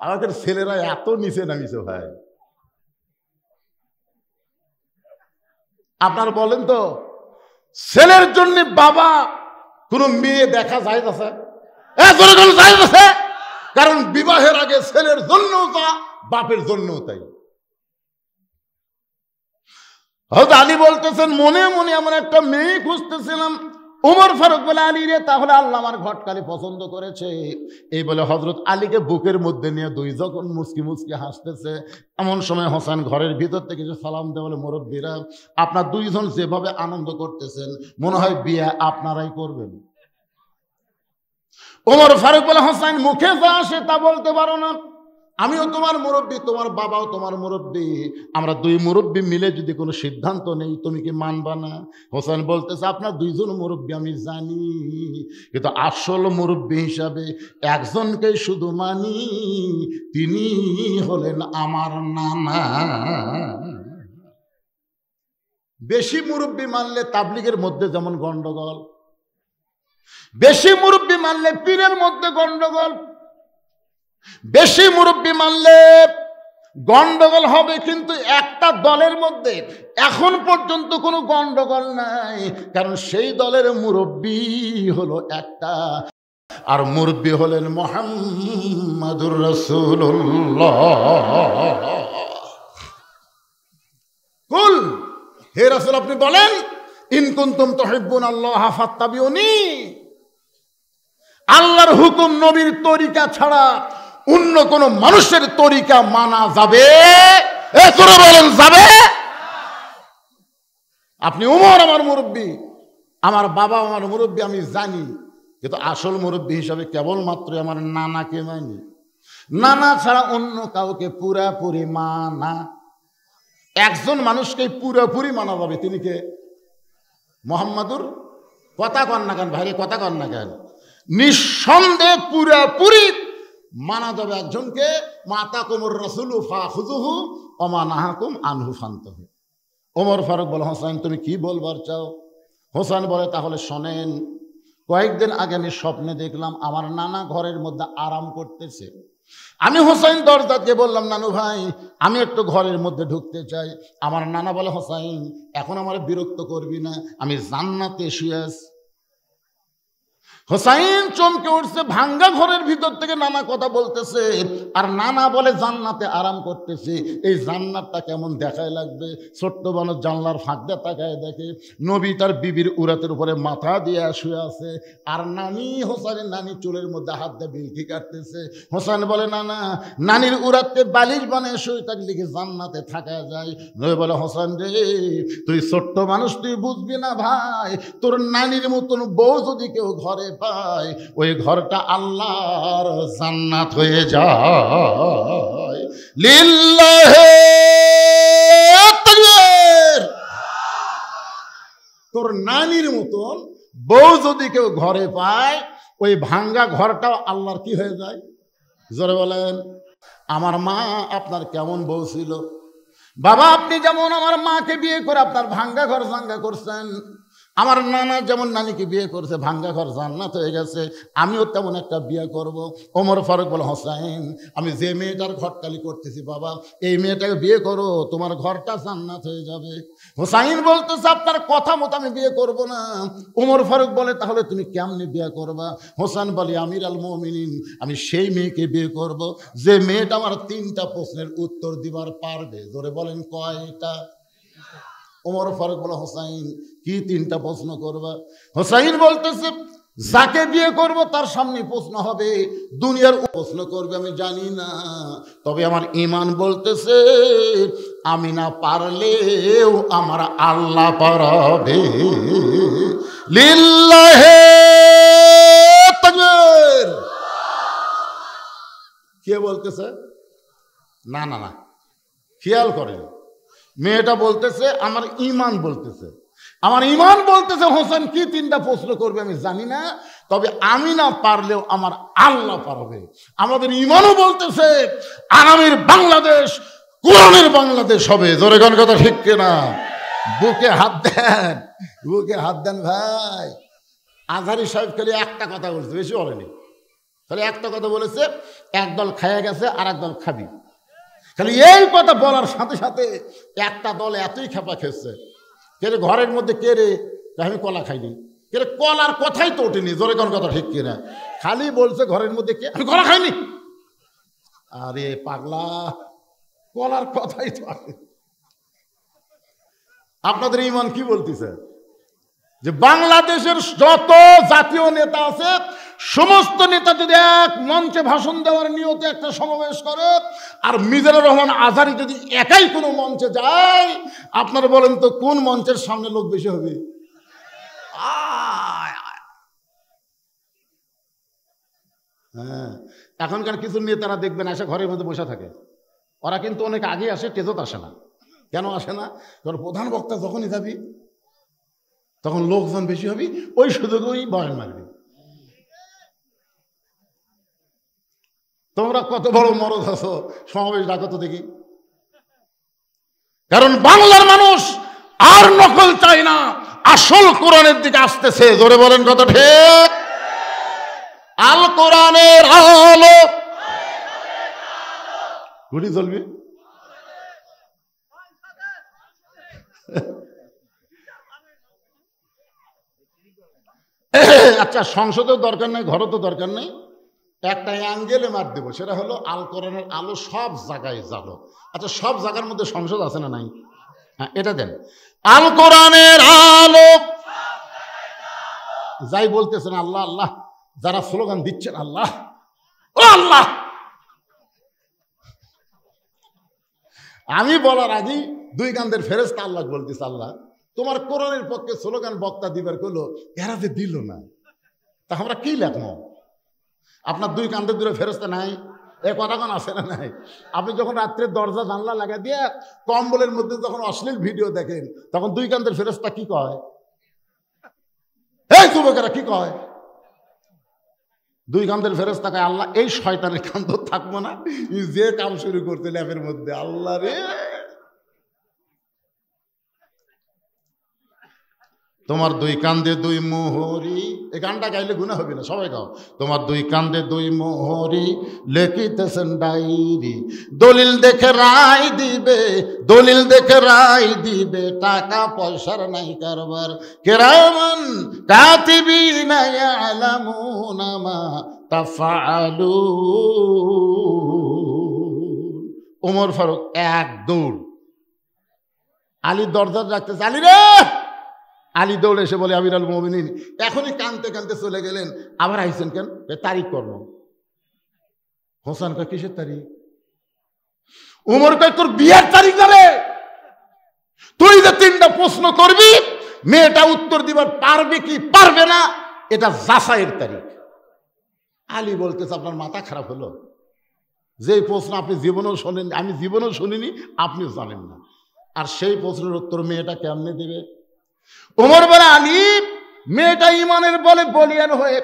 আমাদের ছেলেরা এত নিচে নামিছে ভাই। আপনারা বলেন তো, ছেলের জন্য বাবা কোন মেয়ে দেখা যায় আছে? কারণ বিবাহের আগে ছেলের জন্যও তা, বাপের জন্যও তাই। হযরত আলী বলতেছেন, মনে মনে এমন একটা মেয়ে খুঁজতেছিলাম, ওমর ফারুক বলে, আলী রে, তাহলে আল্লাহ আমার ঘটকালি পছন্দ করেছে। এই বলে হযরত আলীকে বুকের মধ্যে নিয়ে দুই যখন মুচকি মুচকি হাসতেছে, এমন সময় হোসেন ঘরের ভিতর থেকে যে সালাম দেয়, বলে, মুরব্বীরা, আপনার দুইজন যেভাবে আনন্দ করতেছেন মনে হয় বিয়ে আপনারাই করবেন। ওমর ফারুক বলে, হোসেন, মুখে যা আসে তা বলতে পারো না। আমিও তোমার মুরব্বী, তোমার বাবাও তোমার মুরব্বী, আমরা দুই মুরব্বী মিলে যদি কোনো সিদ্ধান্ত নেই তুমি কি মানবা না? হোসেন বলতেছে, আপনার দুইজন মুরব্বী আমি জানি, কিন্তু আসল মুরব্বী হিসাবে একজনকেই শুধু মানি, তিনি হলেন আমার নানা। বেশি মুরব্বী মানলে তাবলিগের মধ্যে যেমন গন্ডগোল, বেশি মুরব্বী মানলে পীরের মধ্যে গন্ডগোল, বেশি মুরব্বী মানলে গন্ডগোল হবে, কিন্তু একটা দলের মধ্যে এখন পর্যন্ত কোনো গন্ডগোল নাই, কারণ সেই দলের মুরব্বী হলো একটা, আর মুরব্বী হলেন মুহাম্মাদুর রাসূলুল্লাহ। কুল, হে রাসূল, আপনি বলেন, ইন কুনতুম তুহিব্বুনাল্লাহ ফাত্তাবিউনি, আল্লাহর হুকুম নবীর তরিকা ছাড়া অন্য কোন মানুষের তরিকা মানা যাবে? তোরা বলেন যাবে? আপনি উমর আমার মুরব্বী, আমার বাবা আমার মুরব্বী, আমি জানি, কিন্তু আসল মুরব্বী হিসাবে কেবলমাত্র আমার নানাকে মানি। নানা ছাড়া অন্য কাউকে পুরাপুরি মানা, একজন মানুষকে পুরাপুরি মানা যাবে, তিনি কে? মুহাম্মাদুর। কথা কন না কেন ভাইরে, কথা কন না কেন? নিঃসন্দেহে পুরাপুরি মানা যাবে একজনকে, মাতাকুমুর রাসূলু ফাখুযুহু ওয়া মা নাহাকুম আনহু ফান্তাহু। ওমর ফারুক বলে, হোসেন তুমি কি বলবার চাও? হোসেন বলে, তাহলে শোনেন, কয়েকদিন আগে আমি স্বপ্নে দেখলাম আমার নানা ঘরের মধ্যে আরাম করতেছে। আমি হোসেন দরজাকে বললাম, নানু ভাই, আমি একটু ঘরের মধ্যে ঢুকতে চাই। আমার নানা বলে, হোসেন এখন আমার বিরক্ত করবি না, আমি জান্নাতে শুয়ে আছি। হোসাইন চমকে উঠছে, ভাঙ্গা ঘরের ভিতর থেকে নানা কথা বলতেছে, আর নানা বলে জান্নাতে আরাম করতেছে। এই জান্নাতটা কেমন দেখায় লাগবে? ছোট্ট মানুষ জানলার ফাঁক দিয়ে তাকায় দেখে নবী তার বিবির উরাতের উপরে মাথা দিয়ে শুয়ে আছে, আর হোসাইনের নানি চুলের মধ্যে হাত দিয়ে বিলকি কাটতেছে। হোসেন বলে, নানা, নানির উরাতে বালিশ বানিয়ে শুয়ে থাকলে কি জান্নাতে থাকা যায়? নবী বলে, হোসেন রে, তুই ছোট্ট মানুষ, তুই বুঝবি না ভাই, তোর নানির মতন বউ যদি কেউ ঘরে পায়, ওই ঘরটা আল্লাহর জান্নাত হয়ে যায়। লিল্লাহি তাকবীর। তোর নানির মতন বউ যদি কেউ ঘরে পায়, ওই ভাঙ্গা ঘরটাও আল্লাহর কি হয়ে যায়? জোরে বলেন। আমার মা আপনার কেমন বউ ছিল? বাবা, আপনি যেমন আমার মাকে বিয়ে করে আপনার ভাঙ্গা ঘর জাঙ্গা করছেন, আমার নানা যেমন নানিকে বিয়ে করছে, ভাঙ্গা ঘর জান্নাত হয়ে গেছে, আমিও তেমন একটা বিয়ে করব। ওমর ফারুক বলে, হোসেন, আমি যে মেয়েটার ঘটকালি করতেছি বাবা, এই মেয়েটাকে বিয়ে করো, তোমার ঘরটা জান্নাত হয়ে যাবে। হোসেন বলতেছে, আপনার কথা মতো আমি বিয়ে করব না। ওমর ফারুক বলে, তাহলে তুমি কেমনে বিয়ে করবা? হোসেন বলে, আমির আল মুমিনিন, আমি সেই মেয়েকে বিয়ে করব যে মেয়েটা আমার 3টা প্রশ্নের উত্তর দিবার পারবে। ধরে বলেন কয়টা? ওমর ফারুক বলে, হোসাইন, কি 3টা প্রশ্ন করবা? হোসাইন বলতেছে, যাকে বিয়ে করব তার সামনে প্রশ্ন হবে, দুনিয়ার প্রশ্ন করবে আমি জানি না, তবে আমার ঈমান বলতেছে আমি না পারলেও আমার আল্লাহ পারাবে। লিল্লাহি তাকবীর। কে বলতেছে? না না না, খেয়াল করেন, মেয়েটা বলতেছে আমার ঈমান বলতেছে, আমার ঈমান বলতেছে হোসেন কি 3টা প্রশ্ন করবে আমি জানি না, তবে আমি না পারলেও আমার আল্লাহ পারবে। আমাদের ঈমানও বলতেছে আগামীর বাংলাদেশ কোরআনের বাংলাদেশ হবে। জোরে কোন কথা ঠিক কিনা? বুকে হাত দেন, বুকে হাত দেন ভাই। আজহারী সাহেব খালি একটা কথা বলছে, বেশি বলেনি, খালি একটা কথা বলেছে, একদল খাইয়া গেছে আর একদল খাবি। খালি এই কথা বলার সাথে সাথে একটা দল এতই খেপা খেয়েছে, কে রে ঘরের মধ্যে, কে রে, আমি কলা খাইনি, কে রে, কলার কথাই তো ওঠেনি। জোরে কোন কথা ঠিক কিনা? খালি বলছে ঘরের মধ্যে কে, আমি কলা খাইনি। আরে পাগলা, কলার কথাই তো আসে। আপনাদের ঈমান কি বলতেছে? যে বাংলাদেশের যত জাতীয় নেতা আছে সমস্ত নেতা যদি এক মঞ্চে ভাষণ দেওয়ার নিয়তে একটা সমাবেশ করে, আর মিজানুর রহমান আজহারী যদি একাই কোনো মঞ্চে যায়, আপনারা বলেন তো কোন মঞ্চের সামনে লোক বেশি হবে? হ্যাঁ, এখনকার কিছু নেতারা দেখবেন এসে ঘরের মধ্যে বসে থাকে, ওরা কিন্তু অনেক আগে আসে, টেজত আসে না। কেন আসে না? কারণ প্রধান বক্তা যখনই যাবি তখন লোকজন বেশি হবি, ওই সুযোগেই বয়ান মারবি। তোমরা কত বড় মরদ আছো, সমাবেশ ডাকো তো দেখি। কারণ বাংলার মানুষ আর নকল চায় না, আসল কোরআনের দিকে আসতেছে। জোরে বলেন কত ঠিক? আল কোরআনের আলো গুলি জ্বলবি। আচ্ছা, সংসদেও দরকার নাই, ঘরও তো দরকার নাই, একটা অ্যাঙ্গেলে মার দেবো, সেটা হলো আল কোরআনের আলো সব জায়গায় জ্বালো। আচ্ছা, সব জায়গার মধ্যে সংসদ আছে না নাই? হ্যাঁ, এটা দেন, আল কোরআনের আলো। যাই বলতেছেন আল্লাহ আল্লাহ, যারা স্লোগান দিচ্ছেন আল্লাহ ও আল্লাহ, আমি বলার আগেই দুই কান্দের ফেরেশতা আল্লাহ বলতেছে, আল্লাহ তোমার কোরআনের পক্ষে স্লোগান বক্তা দিবার করলো, এরা যে দিল না, তা আমরা কি লেখবো? আপনার দুই কান্দের দূরে ফেরেশতা নাই? এ কথা কোন আছে না নাই? আপনি যখন রাত্রে দরজা জানলা লাগা দিয়ে কম্বলের মধ্যে যখন অশ্লীল ভিডিও দেখেন, তখন দুই কান্দের ফেরেশতা কি কয়? এই যুবকেরা কি কয়? দুই কান্দের ফেরেশতা কয়, আল্লাহ এই শয়তানের কান্দ থাকবো না, যে কাম শুরু করতে ল্যাপের মধ্যে, আল্লাহ রে। তোমার দুই কান্দে দুই মোহরি, এই গানটা গাইলে গুনাহ হবে না, সবাই গাও। তোমার দুই কান্দে দুই মোহরি, লেখিতেছেন ডায়েরি, দলিল দেখে রায় দিবে, দলিল দেখে রায় দিবে, টাকা পয়সার নাই কারবার, কিরামান কাতিবিনা ইয়ালামুনা মা তাফআলুন। ওমর ফারুক এক দৌড় আলীর দরজা রাখতেছে, আলী রে। আলী দৌড়ে এসে বলে, আমিরুল মুমিনিন। এখনই কানতে কানতে চলে গেলেন। আবার আইছেন কেন? তারিখ কর্ম। হোসেন কয়, কিসের তারিখ? উমর কয়, তোর বিয়ের তারিখ যাবে। তুই যে তিনটা প্রশ্ন করবি, মেয়েটা উত্তর দিবার পারবে কি পারবে না, এটা যাচাইয়ের তারিখ। আলী বলতেছে, আপনার মাথা খারাপ হলো? যে প্রশ্ন আপনি জীবনেও শোনেন, আমি জীবনেও শুনিনি, আপনিও জানেন না, আর সেই প্রশ্নের উত্তর মেয়েটা কেমনে দেবে? ওমর বলে, আলী মেয়েটা ইমানের বলে বলিয়ান হয়ে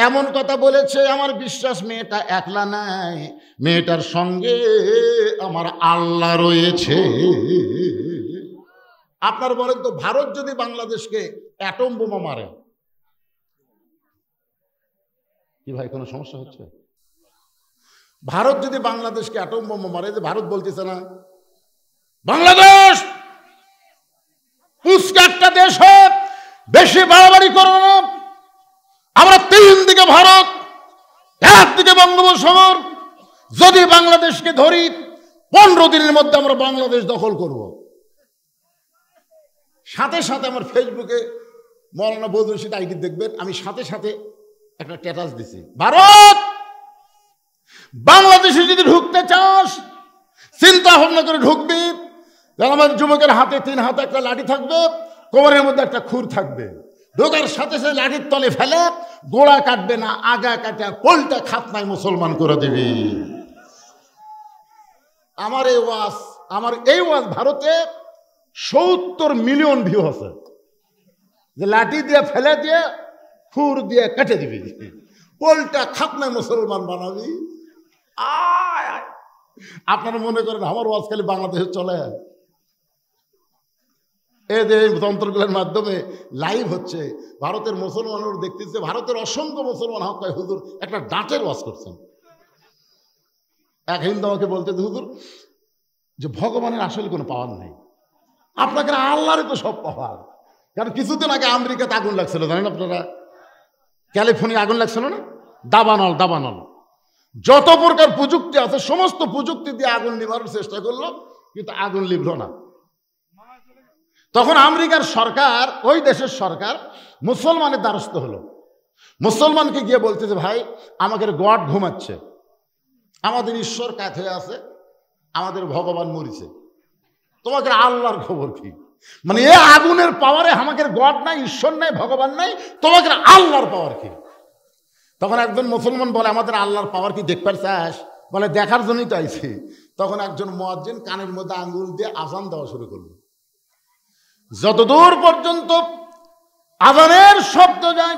এমন কথা বলেছে, আমার বিশ্বাস মেয়েটা একলা নাই, মেয়েটার সঙ্গে আমার আল্লাহ রয়েছে। আপনার বলেন তো, ভারত যদি বাংলাদেশকে অ্যাটম বোমা মারে, কি ভাই কোনো সমস্যা হচ্ছে? ভারত যদি বাংলাদেশকে অ্যাটম বোমা মারে, যে ভারত বলতেছে না বাংলাদেশ পুষ্কা একটা দেশ হোক, বেশি বাড়াবাড়ি করো না, আমরা তিন দিকে ভারত, একদিকে বঙ্গোপসাগর, যদি বাংলাদেশকে ধরি 15 দিনের মধ্যে আমরা বাংলাদেশ দখল করব। সাথে সাথে আমার ফেসবুকে মৌলানা বদরুল রশিদ আইডি দেখবেন, আমি সাথে সাথে একটা স্ট্যাটাস দিছি, ভারত বাংলাদেশে যদি ঢুকতে চাস চিন্তা ভাবনা করে ঢুকবি। আমার যুবকের হাতে 3 হাতে একটা লাঠি থাকবে, কোমরের মধ্যে একটা খুর থাকবে, ঢোকার সাথে সাথে লাঠির তলে ফেলে গোড়া কাটবে না, আগা কাটা কোলটা খাতনায় মুসলমান করে দিবি। আমার এই ওয়াজ ভারতে 70 মিলিয়ন ভিউ আছে, যে লাঠি দিয়ে ফেলে দিয়ে খুর দিয়ে কেটে দিবি, কোলটা খাতনায় মুসলমান বানাবি। আপনারা মনে করেন আমার ওয়াজ খালি বাংলাদেশে চলে? এই যে যন্ত্রগুলোর মাধ্যমে লাইভ হচ্ছে, ভারতের মুসলমানরা দেখতেছে, ভারতের অসংখ্য মুসলমান হক কয়, হুজুর একটা ডাঁটের ওয়াজ করছেন। এক হিন্দু আমাকে বলতে, হুজুর যে ভগবানের আসলে কোনো পাওয়ার নেই, আপনাকে আল্লাহরে তো সব পাওয়ার। কারণ কিছুদিন আগে আমেরিকাতে আগুন লাগছিল, জানেন আপনারা? ক্যালিফোর্নিয়া আগুন লাগছিল না? দাবানল যত প্রকার প্রযুক্তি আছে সমস্ত প্রযুক্তি দিয়ে আগুন নিবানোর চেষ্টা করলো, কিন্তু আগুন লিভল না। তখন আমেরিকার সরকার, ওই দেশের সরকার মুসলমানের দ্বারস্থ হলো। মুসলমানকে গিয়ে বলতেছে, ভাই আমাদের গড ঘুমাচ্ছে, আমাদের ঈশ্বর কাত হয়ে আছে, আমাদের ভগবান মরিছে, তোমাকে আল্লাহর খবর কি? মানে এ আগুনের পাওয়ারে আমাদের গড নাই, ঈশ্বর নাই, ভগবান নাই, তোমাকে আল্লাহর পাওয়ার কি? তখন একজন মুসলমান বলে, আমাদের আল্লাহর পাওয়ার কি দেখবার চাস? বলে দেখার জন্যই তো আইছি। তখন একজন মুয়াজ্জিন কানের মধ্যে আঙ্গুল দিয়ে আজান দেওয়া শুরু করলো। যতদূর পর্যন্ত আজানের শব্দ যায়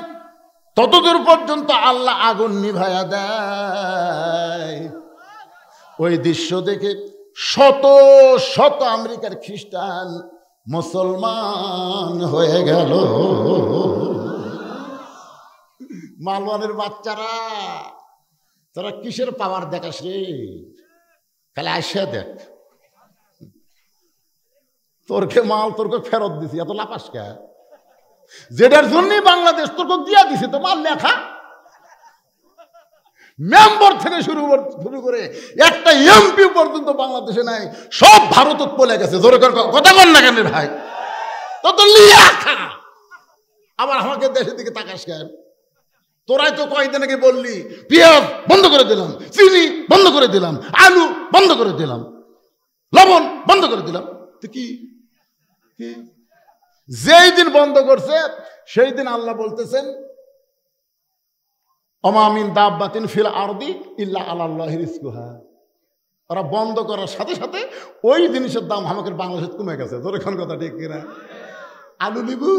ততদূর পর্যন্ত আল্লাহ আগুন নিভায়া দেয়। ওই দৃশ্য দেখে শত শত আমেরিকার খ্রিস্টান মুসলমান হয়ে গেল। মালওয়ানের বাচ্চারা, তোরা কিসের পাওয়ার দেখাস রে? খালি আসে দেখ, তোরকে মাল তোরকে ফেরত দিছি, এত লাপাস কে? যেটার জন্যই বাংলাদেশ তোরকে দিয়া দিছে তো মাল লেখা। মেম্বার থেকে শুরু করে একটা এমপি পর্যন্ত বাংলাদেশে নাই, সব ভারতত পলে গেছে। জোরে কথা বল না কেন ভাই? তো লিখা আবার আমাকে দেশের দিকে তাকাস কেন? তোরাই তো কয়েকদিন আগে বললি পেঁয়াজ বন্ধ করে দিলাম, চিনি বন্ধ করে দিলাম, আলু বন্ধ করে দিলাম, লবণ বন্ধ করে দিলাম। তো কি যেই দিন বন্ধ করছে সেই দিন আল্লাহ বলতেছেন, ওমা মিন দাব্বাতিন ফিল আরদি ইল্লা আলাল্লাহি রিজকুহা। ওরা বন্ধ করার সাথে সাথে ওই জিনিসের দাম আমাদের বাংলাদেশে কমে গেছে। তোর এখন কথা ঠিক কিনা? আলু নিবু,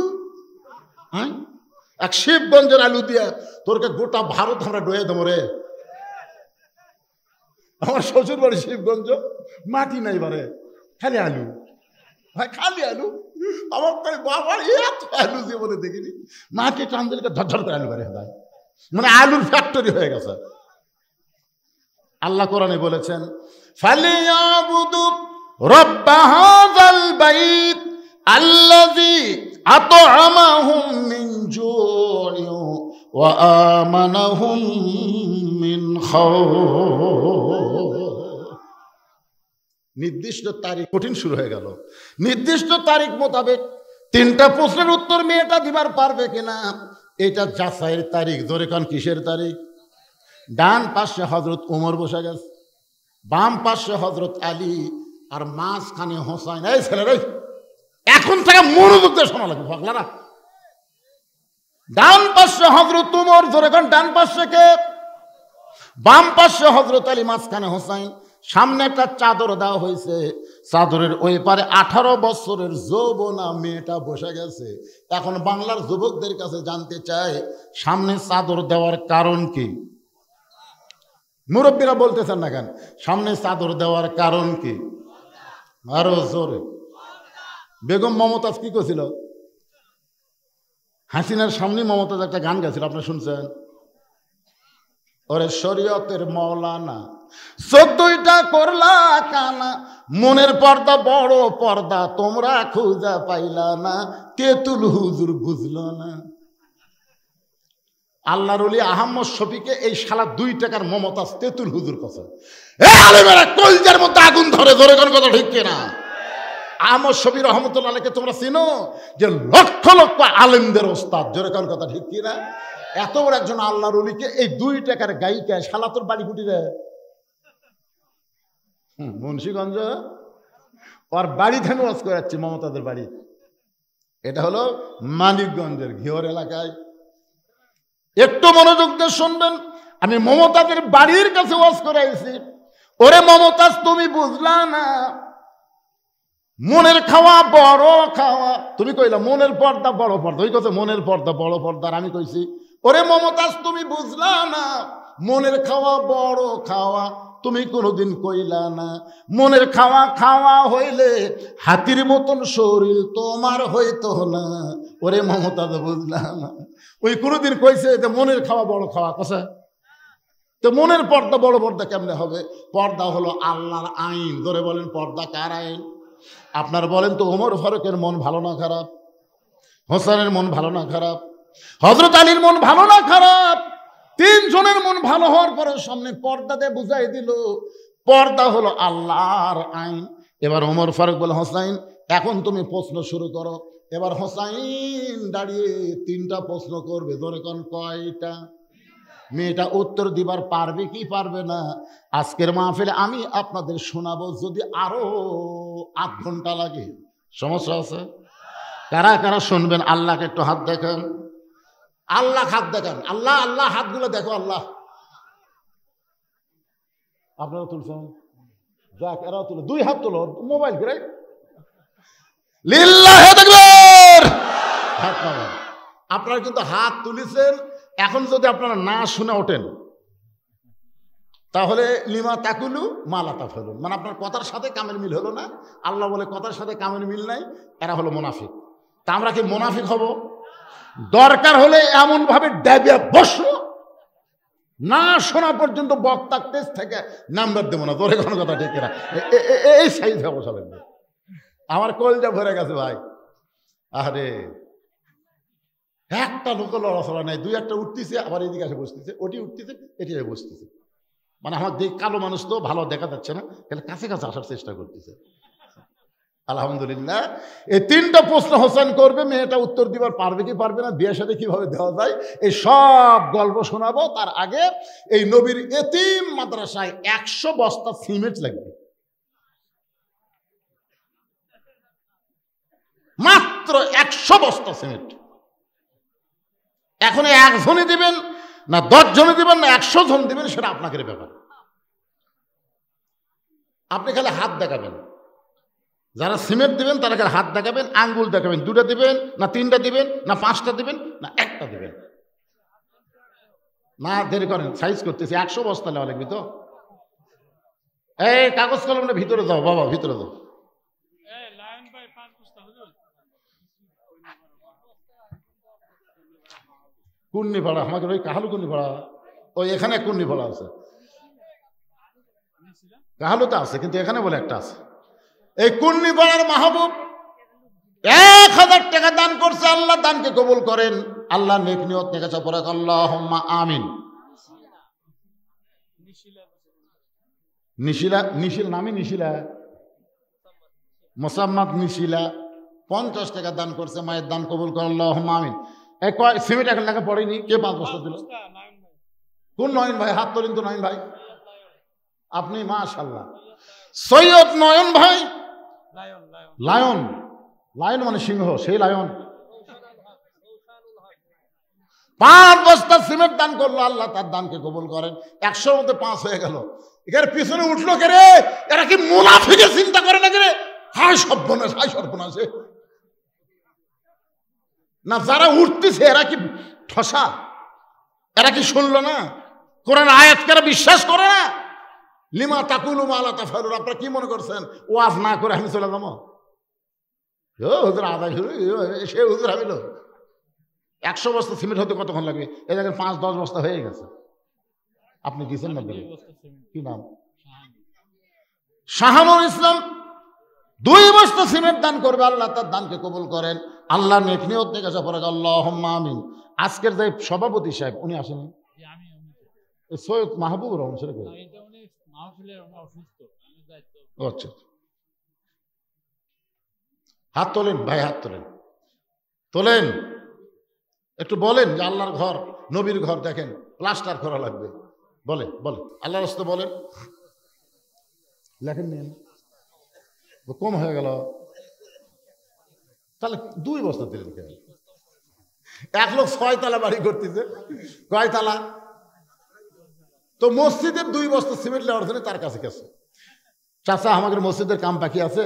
হ্যাঁ, এক শিবগঞ্জের আলু দিয়া তোরকে গোটা ভারত আমরা ডয়ে দেবো রে। আমার শ্বশুর বাড়ি শিবগঞ্জ, মাটি নাই বারে, খালি আলু, ভাই খালি আলু। আমার বাবা এত আলু জীবনে দেখিনি, মাটি টান দিলে ঝরঝর করে আলু বাড়ি হয়, মানে আলুর ফ্যাক্টরি হয়ে গেছে। আল্লাহ কোরআনে বলেছেন, ফালিয়াবুদু রাব্ব হাযাল বাইত আল্লাযী আত'আমাহুম মিন জু'ইন ওয়া আমানাহুম মিন খাউফ। নির্দিষ্ট তারিখ, কঠিন শুরু হয়ে গেল। নির্দিষ্ট তারিখ মোতাবেক 3টা প্রশ্নের উত্তর মেয়েটা দিবার পারবে কিনা এটা যাচাইয়ের তারিখ। জোরে কান, কিসের তারিখ? ডান পাশে হযরত ওমর বসে গেছে, বাম পাশে হযরত আলী, আর মাঝখানে হোসাইন। এই ছেলেরা এখন থেকে মনোযোগ দিয়ে শোনা লাগবে পাগলারা। ডান পাশে হযরত ওমর, জোরে কান ডান পাশে কে? বাম পাশে হযরত আলী, মাঝখানে হোসাইন। সামনে একটা চাদর দেওয়া হয়েছে, চাদরের ওই পারে 18 বছরের যৌবনা মেয়েটা বসে গেছে। এখন বাংলার যুবকদের কাছে জানতে চাই, সামনে চাদর দেওয়ার কারণ কি? মুরব্বীরা বলতেছেন না কেন? সামনে চাদর দেওয়ার কারণ কি? আরো জোরে। বেগম মমতাজ কি করছিল? হাসিনার সামনে মমতাজ একটা গান গাইছিল, আপনারা শুনছেন? ওরে শরীয়তের মৌলানা 14টা করলা কানা, মনের পর্দা বড় পর্দা তোমরা খুঁজা পাইলা না, তেতুল হুজুর বুঝলো না। আল্লাহর ওলি আহমদ শফিকে এই শালা 2 টাকার মমতাজ তেতুল হুজুর কথা। আলেমেরা কলজার মধ্যে আগুন ধরে, ধরে কোন কথা ঠিক কিনা? আহমদ শফি রহমতুল্লাহ আলাইহিকে তোমরা চিনো, যে লক্ষ লক্ষ আলেমদের ওস্তাদ। জোরে কোন কথা ঠিক কিনা? এত বড় একজন আল্লাহর ওলিকে এই 2 টাকার গায়িকা শালা তোর বাড়ি কুটি রে মুন্সিগঞ্জ, ওর বাড়ি থেকে ওয়াজ করে যাচ্ছি, মমতাদের বাড়ি। এটা হলো মানিকগঞ্জের ঘিওর এলাকায়। একটু মনোযোগ দিয়ে শুনবেন, আমি মমতাদের বাড়ির কাছে ওয়াজ করে আইছি। ওরে মমতাজ তুমি বুঝলা না, মনের খাওয়া বড় খাওয়া। তুমি কইলা মনের পর্দা বড় পর্দা, ওই কথা মনের পর্দা বড় পর্দা। আর আমি কইছি ওরে মমতাজ তুমি বুঝলা না, মনের খাওয়া বড় খাওয়া তুমি কোনোদিন কইলা না। মনের খাওয়া খাওয়া হইলে হাতির মতন শরীর তোমার হইতো না। ওরে মমতাজ বুঝলা না, ওই কোনোদিন কইছে যে মনের খাওয়া বড় খাওয়া কথা? তো মনের পর্দা বড় পর্দা কেমনে হবে? পর্দা হলো আল্লাহর আইন। ধরে বলেন পর্দা কার আইন? আপনার বলেন তো ওমর ফারুকের মন ভালো না খারাপ? হোসেনের মন ভালো না খারাপ? হযরত আলীর মন ভালো না খারাপ? 3 জনের মন ভালো হওয়ার পরে সামনে পর্দা দিয়ে বুঝাই দিল পর্দা হলো আল্লাহর আইন। এবার ওমর ফারুক বলে, হোসাইন এখন তুমি প্রশ্ন শুরু করো। এবার হোসাইন দাঁড়িয়ে 3টা প্রশ্ন করবে, ধরে কোন কয়টা? মেয়েটা উত্তর দিবার পারবে কি পারবে না আজকের মাহফিলে আমি আপনাদের শোনাবো, যদি আরো 8 ঘন্টা লাগে। সমস্যা আছে? কারা কারা শুনবেন আল্লাহকে একটু হাত দেখান, আল্লাহ হাত দেখান, আল্লাহ আল্লাহ হাতগুলো দেখো, আল্লাহ। আপনারা তুলছেন? যাক, এরাও তুলো, 2 হাত তোলো, মোবাইল করে লিল্লাহে তাকবীর। হাত নামান। আপনারা কিন্তু হাত তুলেছেন, এখন যদি আপনারা না শুনে ওঠেন তাহলে লিমা তাকুলু মালা তাফালুন, মানে আপনার কথার সাথে কামের মিল হলো না। আল্লাহ বলে কথার সাথে কামের মিল নাই, এরা হলো মুনাফিক। তা আমরা কি মুনাফিক হব? দরকার হলে এমন ভাবে ড্যাবিয়া বসো, না শোনা পর্যন্ত বক্তা টেস্ট থেকে নাম্বার দেবো না, তোরে কোনো কথা ঠিক না, এই সাইজ হয়ে বসা লাগবে। আমার কলজা ভরে গেছে ভাই। আরে একটা লোক লড়াচড়া নাই, 2-1টা উঠতেছে, আবার এদিকে আসে বসতেছে, ওটি উঠতেছে, এটি বসতেছে। মানে আমার কালো মানুষ তো ভালো দেখা যাচ্ছে না, তাহলে কাছে কাছে আসার চেষ্টা করতেছে। আলহামদুলিল্লাহ। এই 3টা প্রশ্ন হোসেন করবে, মেয়েটা উত্তর দিবার পারবে কি পারবে না, বিয়ের সাথে কিভাবে দেওয়া যায়, এই সব গল্প শোনাবো। তার আগে এই নবীর এতিম মাদ্রাসায় 100 বস্তা সিমেন্ট লাগবে, মাত্র 100 বস্তা সিমেন্ট। এখন 1 জনে দিবেন না 10 জনে দিবেন না 100 জন দিবেন, সেটা আপনাকে ব্যাপার। আপনি খালি হাত দেখাবেন, যারা সিমেন্ট দিবেন তারা খালি হাত দেখাবেন, আঙ্গুল দেখাবেন। 2টা দিবেন না 3টা দিবেন না 5টা দিবেন না 1টা দিবেন। না দেরি করেন, সাইজ করতেছি। 100 বস্তা নেওয়া লাগবে তো। এই কাগজ কলমটা ভিতরে যাও বাবা, ভিতরে যাও। কুন্নি ভাড়া আমাকে, ওই কাহালু কুন্নি ভাড়া, ওই এখানে কুন্নি ভাড়া আছে, কাহালুতে আছে, কিন্তু এখানে বলে একটা আছে। এই কুন্নি ভাড়ার মাহবুব 1000 টাকা দান করছে, আল্লাহ দানকে কবুল করেন। আল্লাহ নেক নিয়ত নেকাচা পড়ে আল্লাহুম্মা আমিন। নিশিলা, নিশিল নামই নিশিলা, মোসাম্মদ নিশিলা 50 টাকা দান করছে, মায়ের দান কবুল করেন আল্লাহুম্মা আমিন। সিমেন্ট এখন লেখা পড়েনি, কে 5 বস্তা দিল? কোন নয়ন ভাই? হাত তোলেন তো নয়ন ভাই, আপনি। মাশাআল্লাহ, সৈয়দ নয়ন ভাই। লায়ন, লায়ন মানে সিংহ, সেই লায়ন 5 বস্তা সিমেন্ট দান করলো, আল্লাহ তার দানকে কবুল করেন। 100-র মধ্যে 5 হয়ে গেল। এর পিছনে উঠলো কে রে? এরা কি মুনাফিকের চিন্তা করে না রে? হায় সর্বনাশ, হায় সর্বনাশ। না যারা উঠতেছে এরা কি ঠসা? এরা কি শুনলো না কোরআন আয়াত? কারা বিশ্বাস করে না? লিমা তাকুলু মালা তাফালুন। আপনারা কি মনে করছেন ওয়াজ না করে আমি চলে যাবো? হুজুর আদায় সে হুজুর হাবিল। 100 বস্তা সিমেন্ট হতে কতক্ষণ লাগবে? এই দেখেন 5-10 বস্তা হয়ে গেছে। আপনি দিচ্ছেন না? কি নাম? শাহানুর ইসলাম 2 বস্তা সিমেন্ট দান করবে, আল্লাহ তার দানকে কবুল করেন। আল্লাহ নেক নিয়ত থেকে পড়ে আল্লাহুম্মা আমিন। আজকের যে সভাপতি সাহেব উনি আসেনি, সৈয়দ মাহবুবুর রহমান ছেলে। আচ্ছা, হাত তোলেন ভাই, হাত তোলেন, তোলেন। একটু বলেন যে আল্লাহর ঘর, নবীর ঘর দেখেন, প্লাস্টার করা লাগবে। বলে বলে আল্লাহর রাস্তায় বলেন। লেখেন নিন, কম হয়ে গেল। তাহলে 2 বস্তা দিলেন কেন? 1 লোক 6 তলা বাড়ি করতেছে, কয় তালা? তো মসজিদের 2 বস্তা সিমেন্ট লেওয়ার জন্য তার কাছে গেছে, চাচা আমাদের মসজিদের কাম বাকি আছে,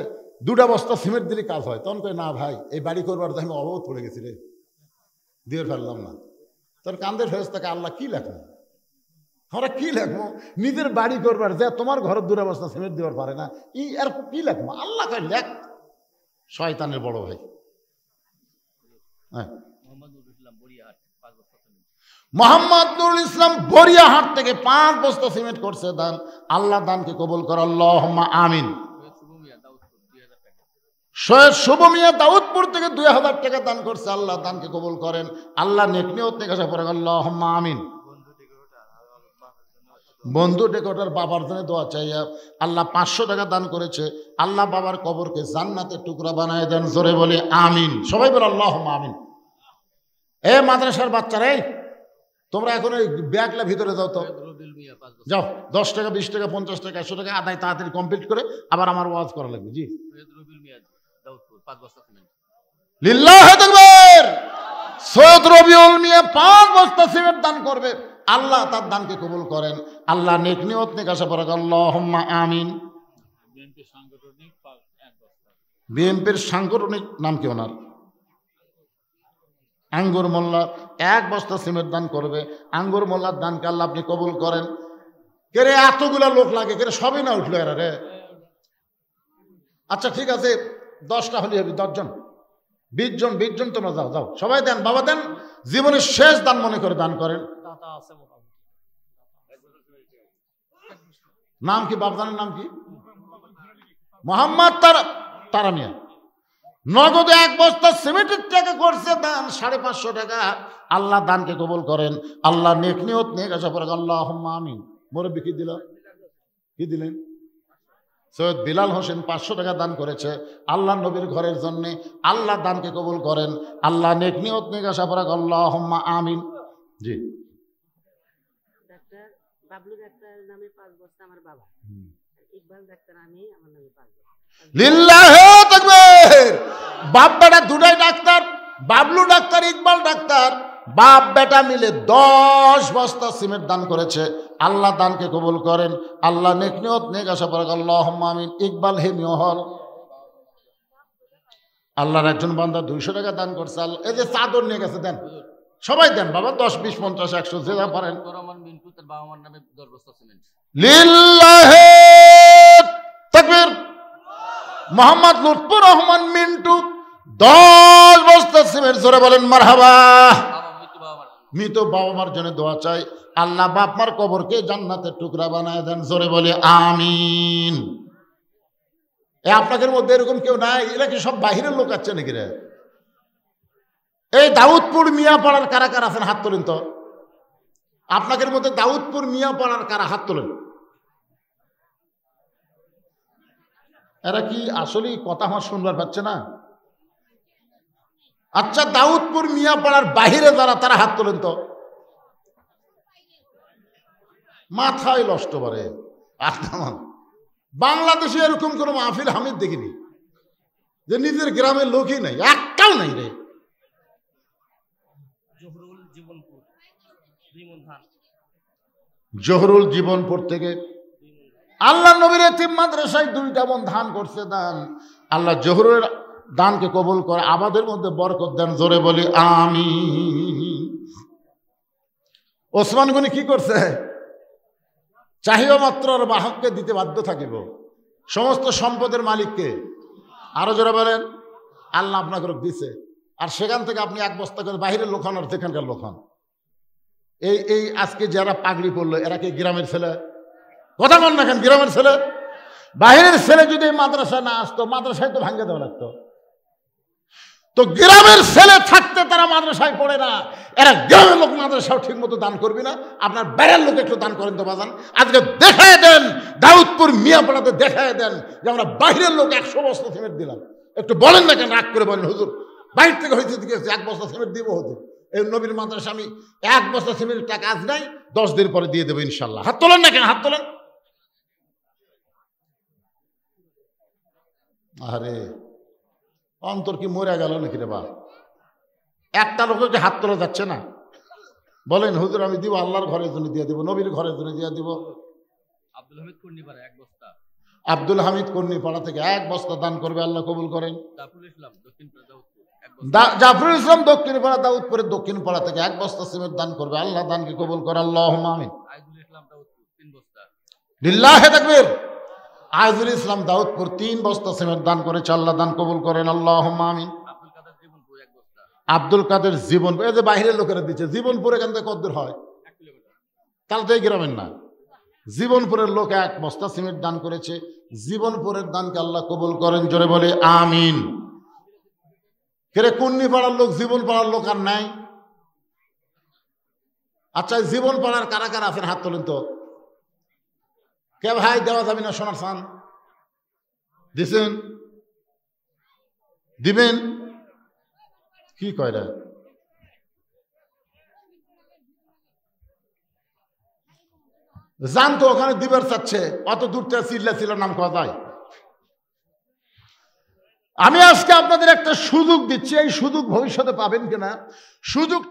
2টা বস্তা সিমেন্ট দিলে কাজ হয়। তখন কয় না ভাই, এই বাড়ি করবার তো আমি অভাব পড়ে গেছি রে, দিয়ে ফেললাম না। তোর কান্দের ফেরেশতাকে আল্লাহ কি লেখবো? আমরা কি লেখবো? নিজের বাড়ি করবার যে তোমার ঘরের 2 বস্তা সিমেন্ট দেওয়ার পারে না, আর কি লেখবো? আল্লাহ কয় লেখ। শয়তানের বড় ভাই। হ্যাঁ, মোহাম্মদ নুরুল ইসলাম বরিয়াহাট থেকে 5 বস্তা সিমেন্ট করছে দান। আল্লাহ দানকে কবুল কর আল্লাহুম্মা আমিন। সৈয়দ শুভ মিয়া দাউদপুর থেকে 2000 টাকা দান করছে, আল্লাহ দানকে কবুল করেন। আল্লাহ নেক নিয়ত নেকাশা পড়ে আল্লাহুম্মা আমিন। বন্ধু ডেকে ওটার বাবার জন্য দোয়া চাইয়া আল্লাহ 500 টাকা দান করেছে, আল্লাহ বাবার কবরকে জান্নাতের টুকরা বানায় দেন, জোরে বলে আমিন। সবাই বলে আল্লাহুম্মা আমিন। এ মাদ্রাসার বাচ্চারা, এই তোমরা এখন ওই ব্যাগলা ভিতরে যাও তো, যাও 10 টাকা 20 টাকা 50 টাকা 100 টাকা আদায় তাড়াতাড়ি কমপ্লিট করে আবার আমার ওয়াজ করা লাগবে। জি লিল্লাহি তাকবীর। সৈয়দ রবিউল মিয়া 5 বস্তা সিমেন্ট দান করবে, আল্লাহ তার দানকে কবুল করেন, আল্লাহ নেক নিয়ত নেক আশা পরাক, আল্লাহুম্মা আমিন। বিএনপির সাংগঠনিক নাম কি ওনার? আঙ্গুর মোল্লা 1 বস্তা সিমেন্ট দান করবে, আঙ্গুর মোল্লার দানকে আল্লাহ আপনি কবুল করেন। কে রে এতগুলা লোক লাগে, কে রে সবই না উঠলো এরা রে? আচ্ছা ঠিক আছে, 10টা হলে হবে, 10 জন 20 জন 20 জন তোমরা যাও, যাও সবাই দেন, বাবা দেন, জীবনের শেষ দান মনে করে দান করেন। নাম কি বাপদানের নাম কি? মোহাম্মদ তারা মিয়া। নগদে 1 বস্তা সিমেন্টের টাকা করছে দান 550 টাকা, আল্লাহ দানকে কবুল করেন, আল্লাহ নেক নিয়ত নেক আশা পরাক, আল্লাহুম্মা আমিন। মুরব্বি কি দিল? কি দিলেন? সৈয়দ বিলাল হোসেন 500 টাকা দান করেছে আল্লাহ নবীর ঘরের জন্য, আল্লাহ দানকে কবুল করেন, আল্লাহ নেক নিয়ত নেক আশা পরাক, আল্লাহুম্মা আমিন। জি ডাক্তার বাবলু ডাক্তার নামে 5 বস্তা আমার বাবা, ইকবাল ডাক্তার আমি, আমার নামে 5 বস্তা। লিল্লাহি তাকবীর। বাপ বেটা দুটাই doctor, Bablu doctor Iqbal doctor, বাপ বেটা মিলে 10 বস্তা সিমেন্ট দান করেছে, আল্লাহ দানকে কবুল করেন, আল্লাহ নেক নিয়ত নেক আশা পরাক, আল্লাহুম্মা আমিন। ইকবাল হেমিও হল আল্লাহর একজন বান্দা 200 টাকা দান করছে, আল্লাহ এই যে চাদর নিয়ে গেছে, দেন সবাই দেন বাবা, 10 20 50 100 যে যা পারেন। লিল্লাহি তাকবীর। মোহাম্মদ লুৎফুর রহমান মিন্টু 10 বস্তা সিমেন্ট, জোরে বলেন মারহাবা। মৃত বাবা মার জন্য দোয়া চাই, আল্লাহ বাপ মার কবরকে জান্নাতের টুকরা বানায় দেন, জোরে বলে আমিন। আপনাদের মধ্যে এরকম কেউ নাই? এরা কি সব বাহিরের লোক আছে নাকি রে? এই দাউদপুর মিয়াপাড়ার কারা কারা আছেন হাত তোলেন তো। আপনাদের মধ্যে দাউদপুর মিয়াপাড়ার কারা হাত তোলেন? এরা কি আসলেই কথা আমার শুনবার পাচ্ছে না? আচ্ছা দাউদপুর মিয়াপাড়ার বাহিরে যারা, তারা হাত তোলেন তো। মাথায় নষ্ট করে। বাংলাদেশে এরকম কোন মাহফিল হামিদ দেখিনি যে নিজের গ্রামের লোকই নাই, একটাও নাই রে। জহুরুল জীবনপুর থেকে আল্লাহ নবীর এতিম মাদ্রাসায় 2টা মন ধান করছে দান, আল্লাহ জহুরের দানকে কবুল করে, আমাদের মধ্যে বরকত দেন, জোরে বলি আমিন। ওসমান গনি কি করছে? চাহিও মাত্র আর বাহককে দিতে বাধ্য থাকিব, সমস্ত সম্পদের মালিককে। আরো জোরে বলেন, আল্লাহ আপনাকে দিছে, আর সেখান থেকে আপনি 1 বস্তা করে বাহিরের লোক হন আর সেখানকার লোক হন। এই আজকে যারা পাগড়ি পড়লো, এরা কি গ্রামের ছেলে? কথা বল না কেন? গ্রামের ছেলে। বাহিরের ছেলে যদি মাদ্রাসা না আসতো, মাদ্রাসায় তো ভাঙ্গে দেওয়া লাগতো। তো গ্রামের ছেলে থাকতে তারা মাদ্রাসায় পড়ে না, এরা গ্রামের লোক মাদ্রাসাও ঠিক মতো দান করবি না। আপনার বাইরের লোক একটু দান করেন তো বাজান, আজকে দেখায় দেন, দাউদপুর মিয়াপাড়াতে দেখায় দেন যে আমরা বাইরের লোক 100 বস্তা সিমেন্ট দিলাম। একটু বলেন না কেন? রাগ করে বলেন, হুজুর বাইরে থেকে হয়েছে 1 বস্তা সিমেন্ট দিব হুজুর। এই নবীর মাদ্রাসা আমি 1 বস্তা সিমেন্টের টাকা আজ নাই, 10 দিন পরে দিয়ে দেবো ইনশাল্লাহ। হাত তোলেন না কেন? হাত তোলেন। আরে অন্তর কি মরে গেল নাকি রে বা? একটা লোককে হাত তোলা যাচ্ছে না। বলেন হুজুর আমি দিব, আল্লাহর ঘরের জন্য দিয়ে দিব, নবীর ঘরের জন্য দিয়ে দিব। আব্দুল হামিদ কর্ণীপাড়া 1 বস্তা, আব্দুল হামিদ কর্ণীপাড়া থেকে 1 বস্তা দান করবে, আল্লাহ কবুল করেন। জাফরুল ইসলাম দক্ষিণপাড়া দাউদপুরের দক্ষিণপাড়া থেকে 1 বস্তা সিমেন্ট দান করবে, আল্লাহ দানকে কবুল করে, আল্লাহুম্মা আমিন। লিল্লাহি তাকবীর। আইজুল ইসলাম দাউদপুর 3 বস্তা সিমেন্ট দান করেছে, আল্লাহ দান কবুল করেন, আল্লাহুম্মা আমিন। আব্দুল কাদের জীবনপুর, এই যে বাইরের লোকেরা দিচ্ছে, জীবনপুর এখান থেকে কত দূর হয়? 1 কিলোমিটার। তাহলে তো এই গ্রামের না, জীবনপুরের লোক 1 বস্তা সিমেন্ট দান করেছে, জীবনপুরের দানকে আল্লাহ কবুল করেন, জোরে বলে আমিন। কেরে কুন্নি পাড়ার লোক, জীবন পাড়ার লোক আর নাই? আচ্ছা জীবন পাড়ার কারা কারা আছেন হাত তোলেন তো। কে ভাই দেওয়া যাবে না সোনার চান? দিছেন? দিবেন? কি কয়রা জানতো ওখানে দিবার চাচ্ছে, অত দূর থেকে চিল্লা ছিল নাম কথা যায়। আমি আজকে আপনাদের একটা সুযোগ দিচ্ছি, এই সুযোগ ভবিষ্যতে পাবেন কিনা, সুযোগ